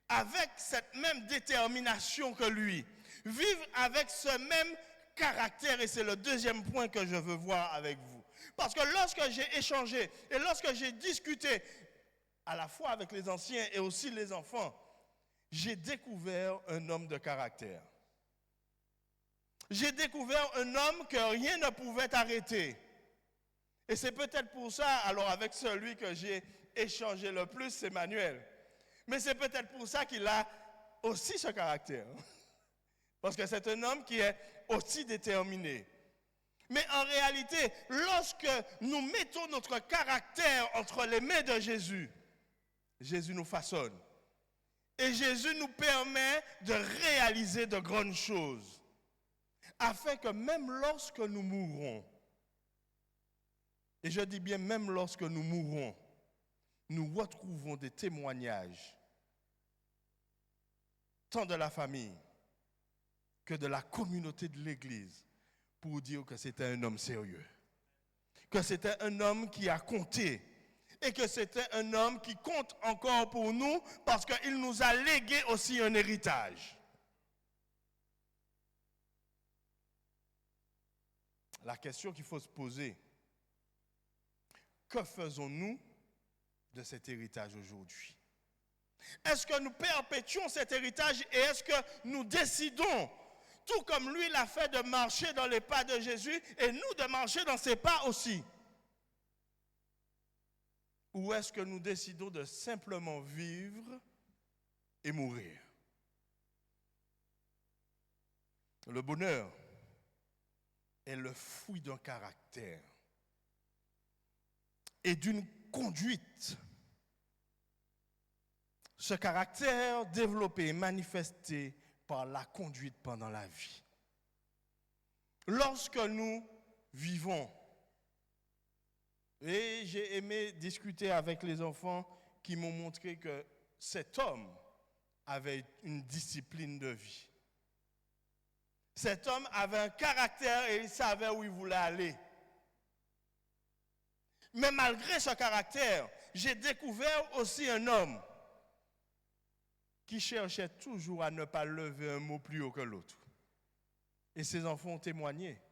avec cette même détermination que lui. Vivre avec ce même caractère. Et c'est le deuxième point que je veux voir avec vous. Parce que lorsque j'ai échangé et lorsque j'ai discuté à la fois avec les anciens et aussi les enfants, j'ai découvert un homme de caractère. J'ai découvert un homme que rien ne pouvait arrêter. Et c'est peut-être pour ça, alors avec celui que j'ai échangé le plus, c'est Manuel. Mais c'est peut-être pour ça qu'il a aussi ce caractère. Parce que c'est un homme qui est aussi déterminé. Mais en réalité, lorsque nous mettons notre caractère entre les mains de Jésus, Jésus nous façonne. Et Jésus nous permet de réaliser de grandes choses. Afin que même lorsque nous mourrons, et je dis bien même lorsque nous mourrons, nous retrouvons des témoignages, tant de la famille que de la communauté de l'Église, pour dire que c'était un homme sérieux, que c'était un homme qui a compté, et que c'était un homme qui compte encore pour nous, parce qu'il nous a légué aussi un héritage. La question qu'il faut se poser, que faisons-nous de cet héritage aujourd'hui? Est-ce que nous perpétuons cet héritage et est-ce que nous décidons, tout comme lui l'a fait, de marcher dans les pas de Jésus et nous de marcher dans ses pas aussi? Ou est-ce que nous décidons de simplement vivre et mourir? Le bonheur est le fruit d'un caractère et d'une conduite. Ce caractère développé et manifesté par la conduite pendant la vie. Lorsque nous vivons, et j'ai aimé discuter avec les enfants qui m'ont montré que cet homme avait une discipline de vie. Cet homme avait un caractère et il savait où il voulait aller. Mais malgré ce caractère, j'ai découvert aussi un homme qui cherchait toujours à ne pas lever un mot plus haut que l'autre. Et ses enfants ont témoigné.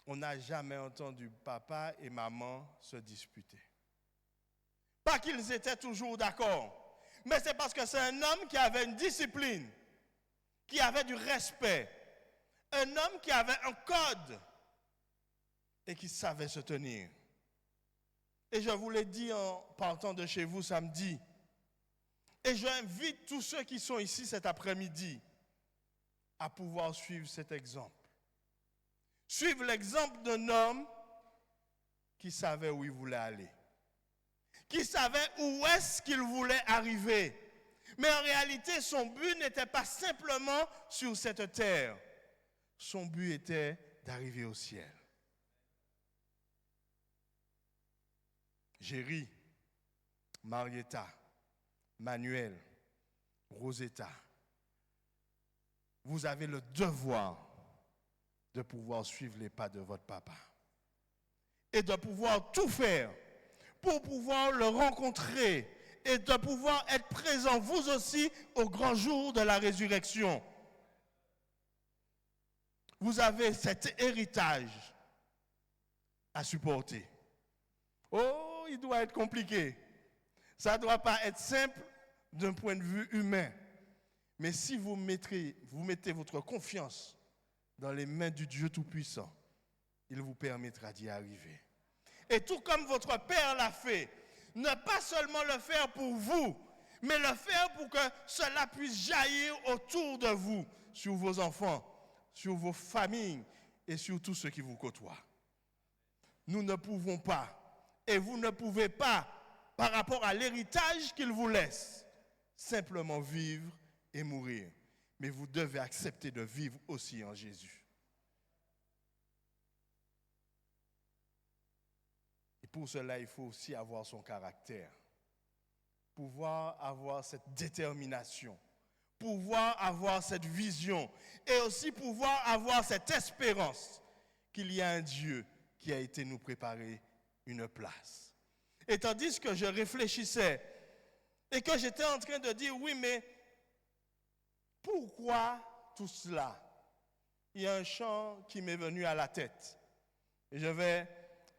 On n'a jamais entendu papa et maman se disputer. Pas qu'ils étaient toujours d'accord, mais c'est parce que c'est un homme qui avait une discipline, qui avait du respect, un homme qui avait un code. et qui savait se tenir. Et je vous l'ai dit en partant de chez vous samedi. Et j'invite tous ceux qui sont ici cet après-midi à pouvoir suivre cet exemple. Suivre l'exemple d'un homme qui savait où il voulait aller. Qui savait où est-ce qu'il voulait arriver. Mais en réalité, son but n'était pas simplement sur cette terre. Son but était d'arriver au ciel. Géry, Marietta, Manuel, Rosetta, vous avez le devoir de pouvoir suivre les pas de votre papa et de pouvoir tout faire pour pouvoir le rencontrer et de pouvoir être présent vous aussi au grand jour de la résurrection. Vous avez cet héritage à supporter. Oh, il doit être compliqué. Ça ne doit pas être simple d'un point de vue humain. Mais si vous mettez votre confiance dans les mains du Dieu Tout-Puissant, il vous permettra d'y arriver. Et tout comme votre Père l'a fait, ne pas seulement le faire pour vous, mais le faire pour que cela puisse jaillir autour de vous, sur vos enfants, sur vos familles et sur tous ceux qui vous côtoient. Nous ne pouvons pas, et vous ne pouvez pas, par rapport à l'héritage qu'il vous laisse, simplement vivre et mourir. Mais vous devez accepter de vivre aussi en Jésus. Et pour cela, il faut aussi avoir son caractère. Pouvoir avoir cette détermination. Pouvoir avoir cette vision. Et aussi pouvoir avoir cette espérance qu'il y a un Dieu qui a été nous préparer une place. Et tandis que je réfléchissais et que j'étais en train de dire, oui, mais pourquoi tout cela? Il y a un chant qui m'est venu à la tête. Et je vais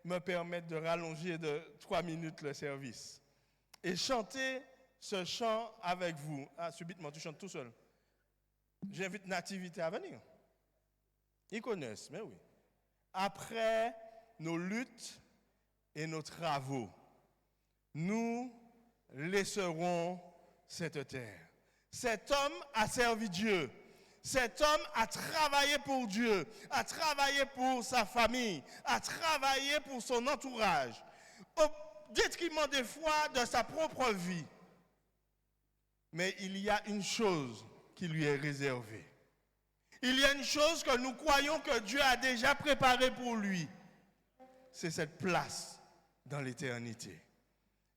me permettre de rallonger de 3 minutes le service. Et chanter ce chant avec vous. Ah, subitement, tu chantes tout seul. J'invite Nativité à venir. Ils connaissent, mais oui. Après nos luttes et nos travaux, nous laisserons cette terre. Cet homme a servi Dieu. Cet homme a travaillé pour Dieu, a travaillé pour sa famille, a travaillé pour son entourage, au détriment des fois de sa propre vie. Mais il y a une chose qui lui est réservée. Il y a une chose que nous croyons que Dieu a déjà préparée pour lui. C'est cette place dans l'éternité.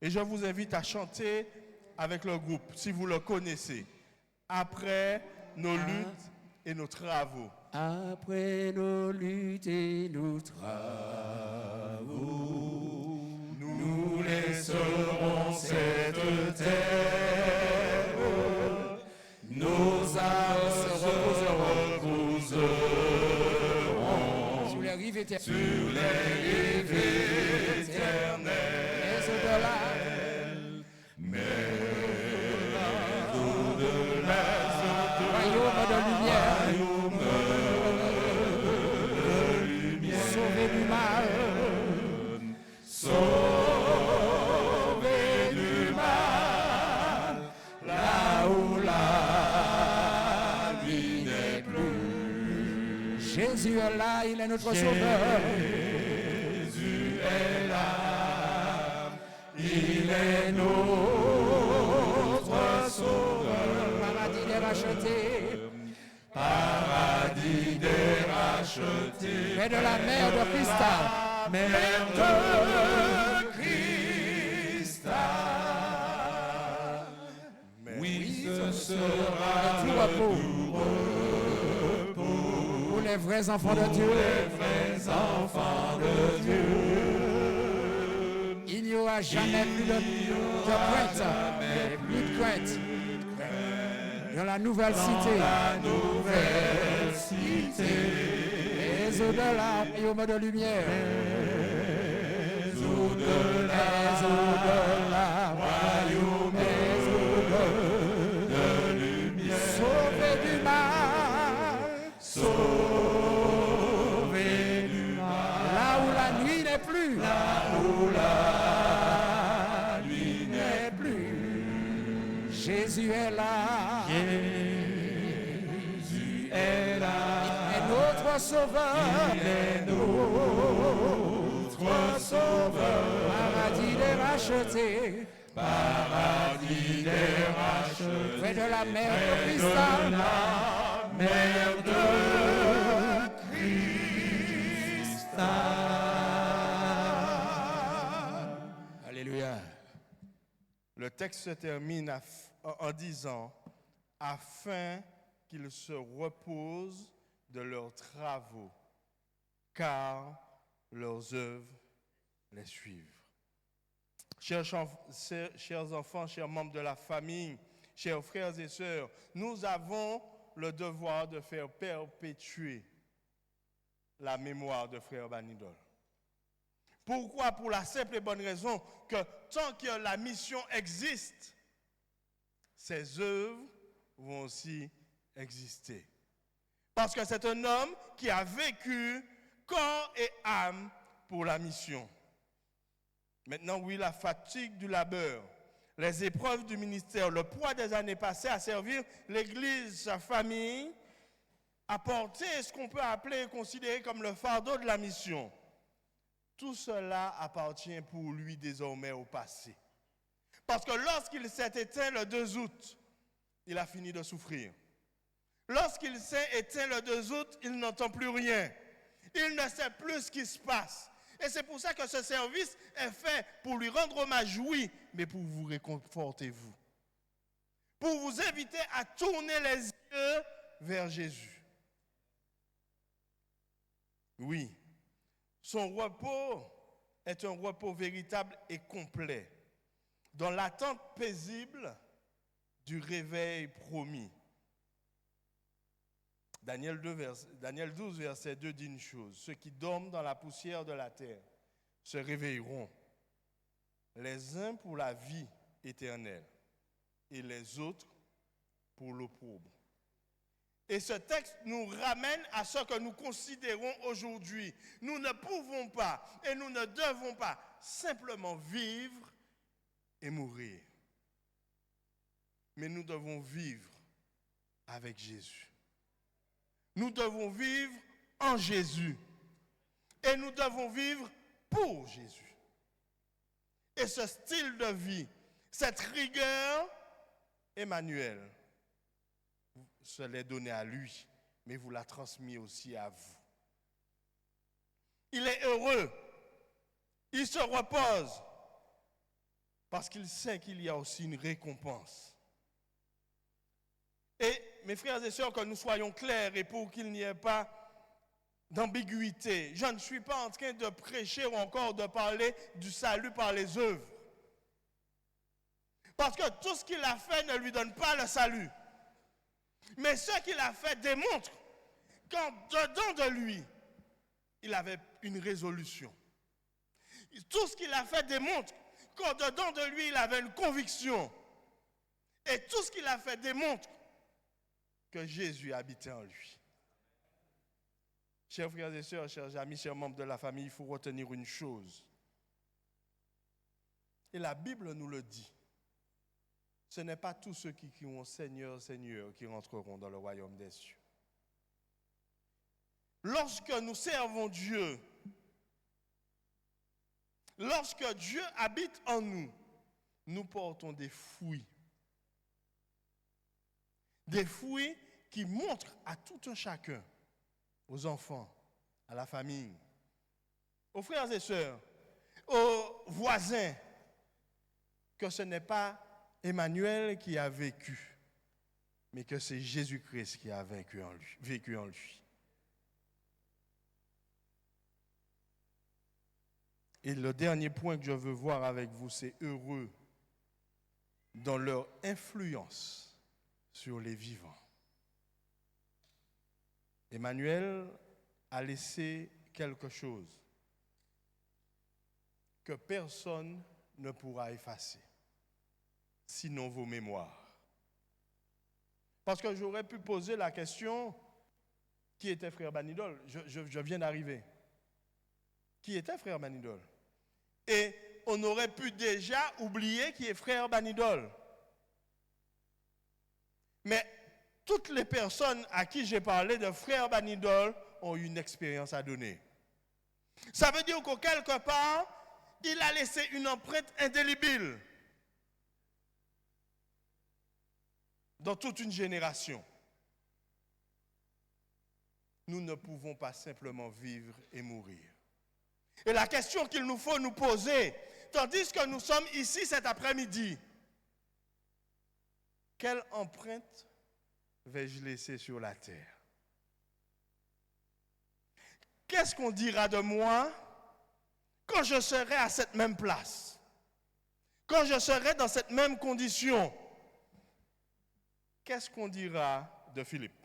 Et je vous invite à chanter avec le groupe, si vous le connaissez. Après nos luttes et nos travaux. Après nos luttes et nos travaux, nous laisserons cette terre. Nos âmes se reposeront sur les rives éternelles. Sur les rives éternelles. Mais au-delà, royaume de lumière, sauvé du mal, sauvé du mal, là où la vie n'est plus. Jésus est là, il est notre sauveur. Jésus est là, il est notre sauveur. Paradis des rachetés. Paradis des rachetés. Près de la mer de cristal. Mer de cristal. Oui, ce sera tout le repos. Pour les vrais enfants de Dieu. Les vrais enfants de Dieu. Il n'y aura jamais plus de crainte. Plus de crainte. Dans la nouvelle cité. La nouvelle cité. Les au-delà, royaume de lumière. Les au-delà, royaume de lumière. Sauvé du mal. Sauvé du mal. Là où la Jésus est là. Jésus est là. Il est notre sauveur. Il est notre sauveur. Paradis des rachetés. Paradis des rachetés. Près de la mer de Près cristal. de la mer de cristal. Alléluia. Le texte se termine en disant « afin qu'ils se reposent de leurs travaux, car leurs œuvres les suivent. » Chers enfants, chers membres de la famille, chers frères et sœurs, nous avons le devoir de faire perpétuer la mémoire de frère Banidol. Pourquoi? Pour la simple et bonne raison que tant que la mission existe, ses œuvres vont aussi exister. Parce que c'est un homme qui a vécu corps et âme pour la mission. Maintenant, oui, la fatigue du labeur, les épreuves du ministère, le poids des années passées à servir l'Église, sa famille, a porté ce qu'on peut appeler et considérer comme le fardeau de la mission. Tout cela appartient pour lui désormais au passé. Parce que lorsqu'il s'est éteint le 2 août, il a fini de souffrir. Lorsqu'il s'est éteint le 2 août, il n'entend plus rien. Il ne sait plus ce qui se passe. Et c'est pour ça que ce service est fait pour lui rendre hommage, oui, mais pour vous réconforter, vous. Pour vous inviter à tourner les yeux vers Jésus. Oui, son repos est un repos véritable et complet, dans l'attente paisible du réveil promis. Daniel 12, verset 2 dit une chose. Ceux qui dorment dans la poussière de la terre se réveilleront, les uns pour la vie éternelle et les autres pour l'opprobre. Et ce texte nous ramène à ce que nous considérons aujourd'hui. Nous ne pouvons pas et nous ne devons pas simplement vivre et mourir. Mais nous devons vivre avec Jésus. Nous devons vivre en Jésus. Et nous devons vivre pour Jésus. Et ce style de vie, cette rigueur, Emmanuel, se l'est donné à lui, mais vous l'a transmis aussi à vous. Il est heureux. Il se repose parce qu'il sait qu'il y a aussi une récompense. Et mes frères et sœurs, que nous soyons clairs et pour qu'il n'y ait pas d'ambiguïté, je ne suis pas en train de prêcher ou encore de parler du salut par les œuvres. Parce que tout ce qu'il a fait ne lui donne pas le salut. Mais ce qu'il a fait démontre qu'en dedans de lui, il avait une résolution. Tout ce qu'il a fait démontre qu'en dedans de lui, il avait une conviction. Et tout ce qu'il a fait démontre que Jésus habitait en lui. Chers frères et sœurs, chers amis, chers membres de la famille, il faut retenir une chose. Et la Bible nous le dit. Ce n'est pas tous ceux qui crient Seigneur, Seigneur qui rentreront dans le royaume des cieux. Lorsque nous servons Dieu, lorsque Dieu habite en nous, nous portons des fruits. Des fruits qui montrent à tout un chacun, aux enfants, à la famille, aux frères et sœurs, aux voisins, que ce n'est pas Emmanuel qui a vécu, mais que c'est Jésus-Christ qui a vécu en lui. Et le dernier point que je veux voir avec vous, c'est heureux dans leur influence sur les vivants. Emmanuel a laissé quelque chose que personne ne pourra effacer, sinon vos mémoires. Parce que j'aurais pu poser la question, qui était frère Banidol? Je viens d'arriver. Qui était frère Banidol? Et on aurait pu déjà oublier qui est frère Banidol. Mais toutes les personnes à qui j'ai parlé de frère Banidol ont eu une expérience à donner. Ça veut dire qu'au quelque part, il a laissé une empreinte indélébile dans toute une génération. Nous ne pouvons pas simplement vivre et mourir. Et la question qu'il nous faut nous poser, tandis que nous sommes ici cet après-midi, quelle empreinte vais-je laisser sur la terre? Qu'est-ce qu'on dira de moi quand je serai à cette même place? Quand je serai dans cette même condition? Qu'est-ce qu'on dira de Philippe?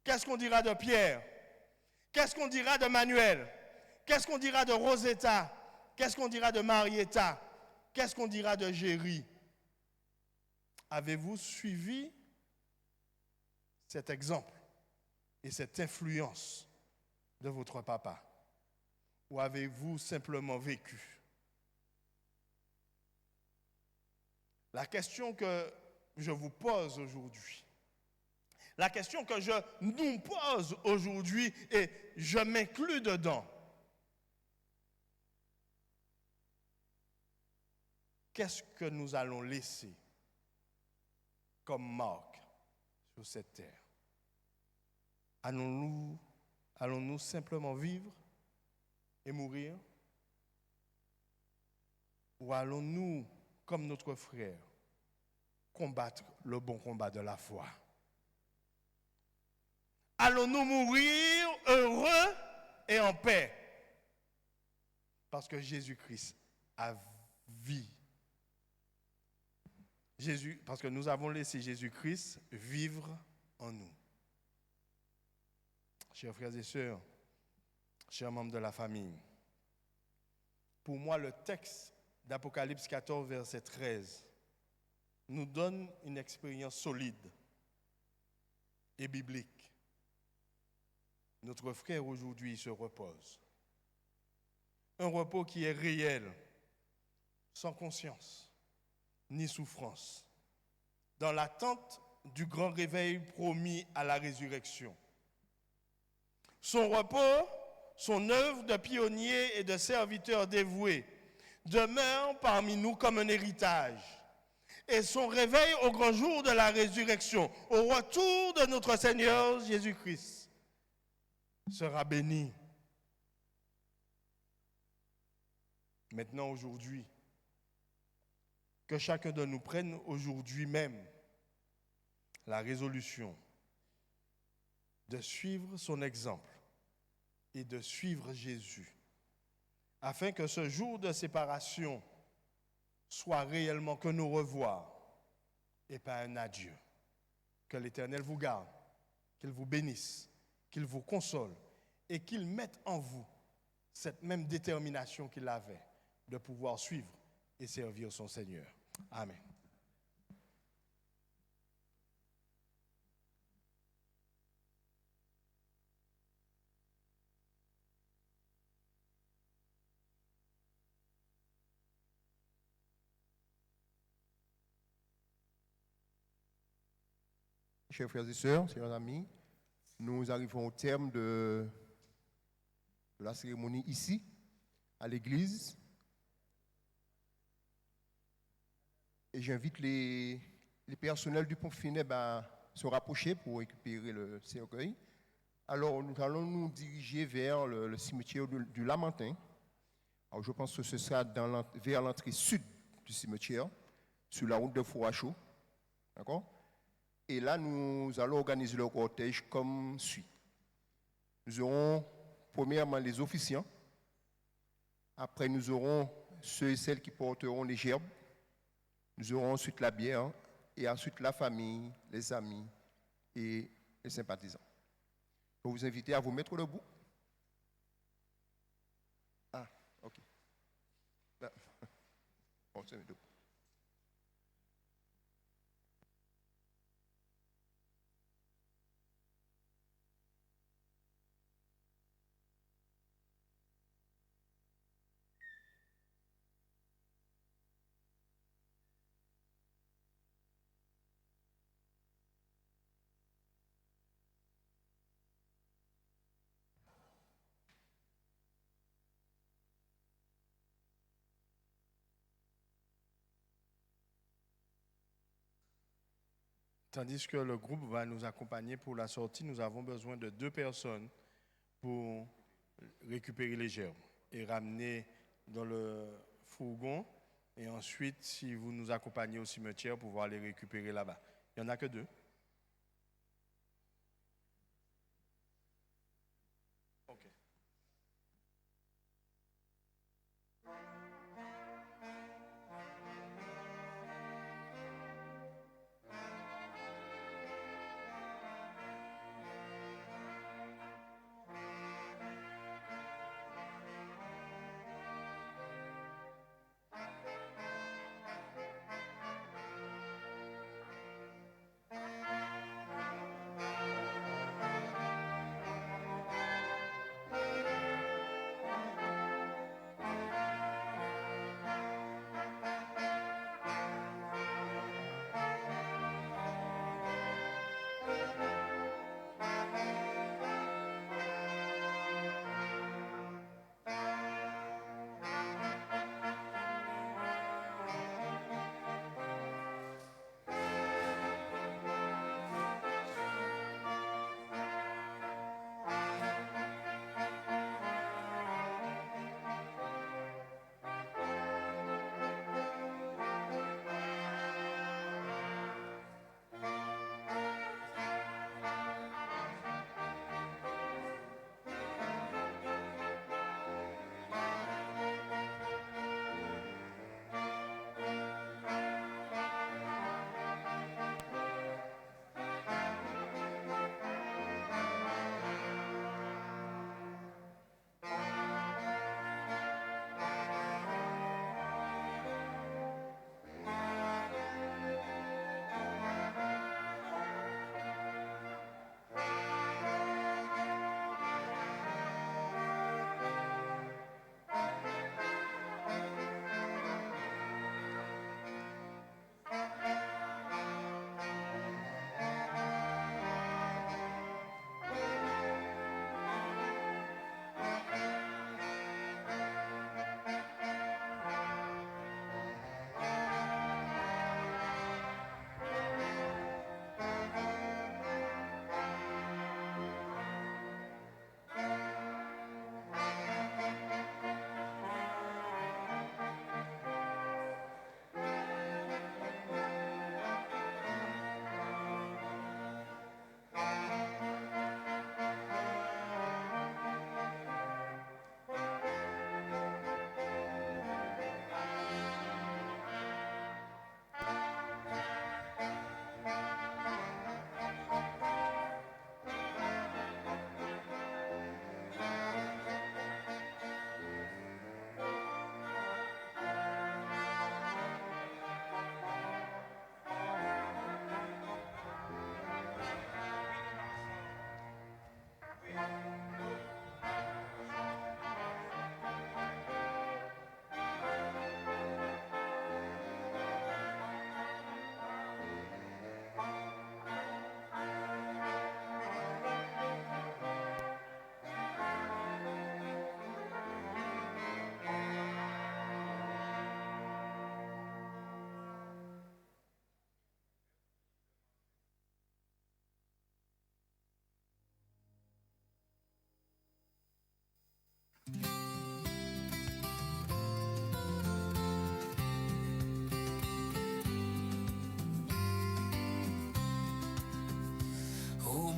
Qu'est-ce qu'on dira de Pierre? Qu'est-ce qu'on dira de Manuel? Qu'est-ce qu'on dira de Rosetta? Qu'est-ce qu'on dira de Marietta? Qu'est-ce qu'on dira de Géry? Avez-vous suivi cet exemple et cette influence de votre papa? Ou avez-vous simplement vécu? La question que je vous pose aujourd'hui, la question que je nous pose aujourd'hui, et je m'inclus dedans, qu'est-ce que nous allons laisser comme marque sur cette terre? Allons-nous simplement vivre et mourir? Ou allons-nous, comme notre frère, combattre le bon combat de la foi? Allons-nous mourir heureux et en paix? Parce que Jésus-Christ a vie. Parce que nous avons laissé Jésus-Christ vivre en nous. Chers frères et sœurs, chers membres de la famille, pour moi, le texte d'Apocalypse 14, verset 13, nous donne une expérience solide et biblique. Notre frère aujourd'hui se repose. Un repos qui est réel, sans conscience, ni souffrance, dans l'attente du grand réveil promis à la résurrection. Son repos, son œuvre de pionnier et de serviteur dévoué demeure parmi nous comme un héritage. Et son réveil au grand jour de la résurrection, au retour de notre Seigneur Jésus-Christ, sera béni. Maintenant, aujourd'hui, que chacun de nous prenne aujourd'hui même la résolution de suivre son exemple et de suivre Jésus, afin que ce jour de séparation soit réellement que nous revoir et pas un adieu. Que l'Éternel vous garde, qu'il vous bénisse, qu'il vous console et qu'il mette en vous cette même détermination qu'il avait de pouvoir suivre et servir son Seigneur. Amen. Chers frères et sœurs, chers amis, nous arrivons au terme de la cérémonie ici, à l'église. Et j'invite les personnels du pont funèbre à se rapprocher pour récupérer le cercueil. Alors, nous allons nous diriger vers le cimetière du Lamentin. Alors, je pense que ce sera vers l'entrée sud du cimetière, sur la route de Fouachaud. D'accord? Et là, nous allons organiser le cortège comme suit. Nous aurons premièrement les officiants. Après, nous aurons ceux et celles qui porteront les gerbes. Nous aurons ensuite la bière et ensuite la famille, les amis et les sympathisants. Je vais vous inviter à vous mettre debout. Ah, ok. Là. On se met debout. tandis que le groupe va nous accompagner pour la sortie, nous avons besoin de 2 personnes pour récupérer les gerbes et ramener dans le fourgon. Et ensuite, si vous nous accompagnez au cimetière, pouvoir les récupérer là-bas. Il n'y en a que 2. OK.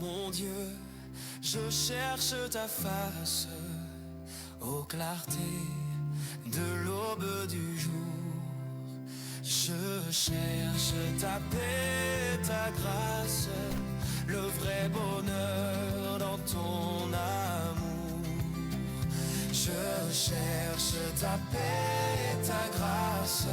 Mon Dieu, je cherche ta face aux clartés de l'aube du jour. Je cherche ta paix, ta grâce, le vrai bonheur dans ton amour. Je cherche ta paix, ta grâce.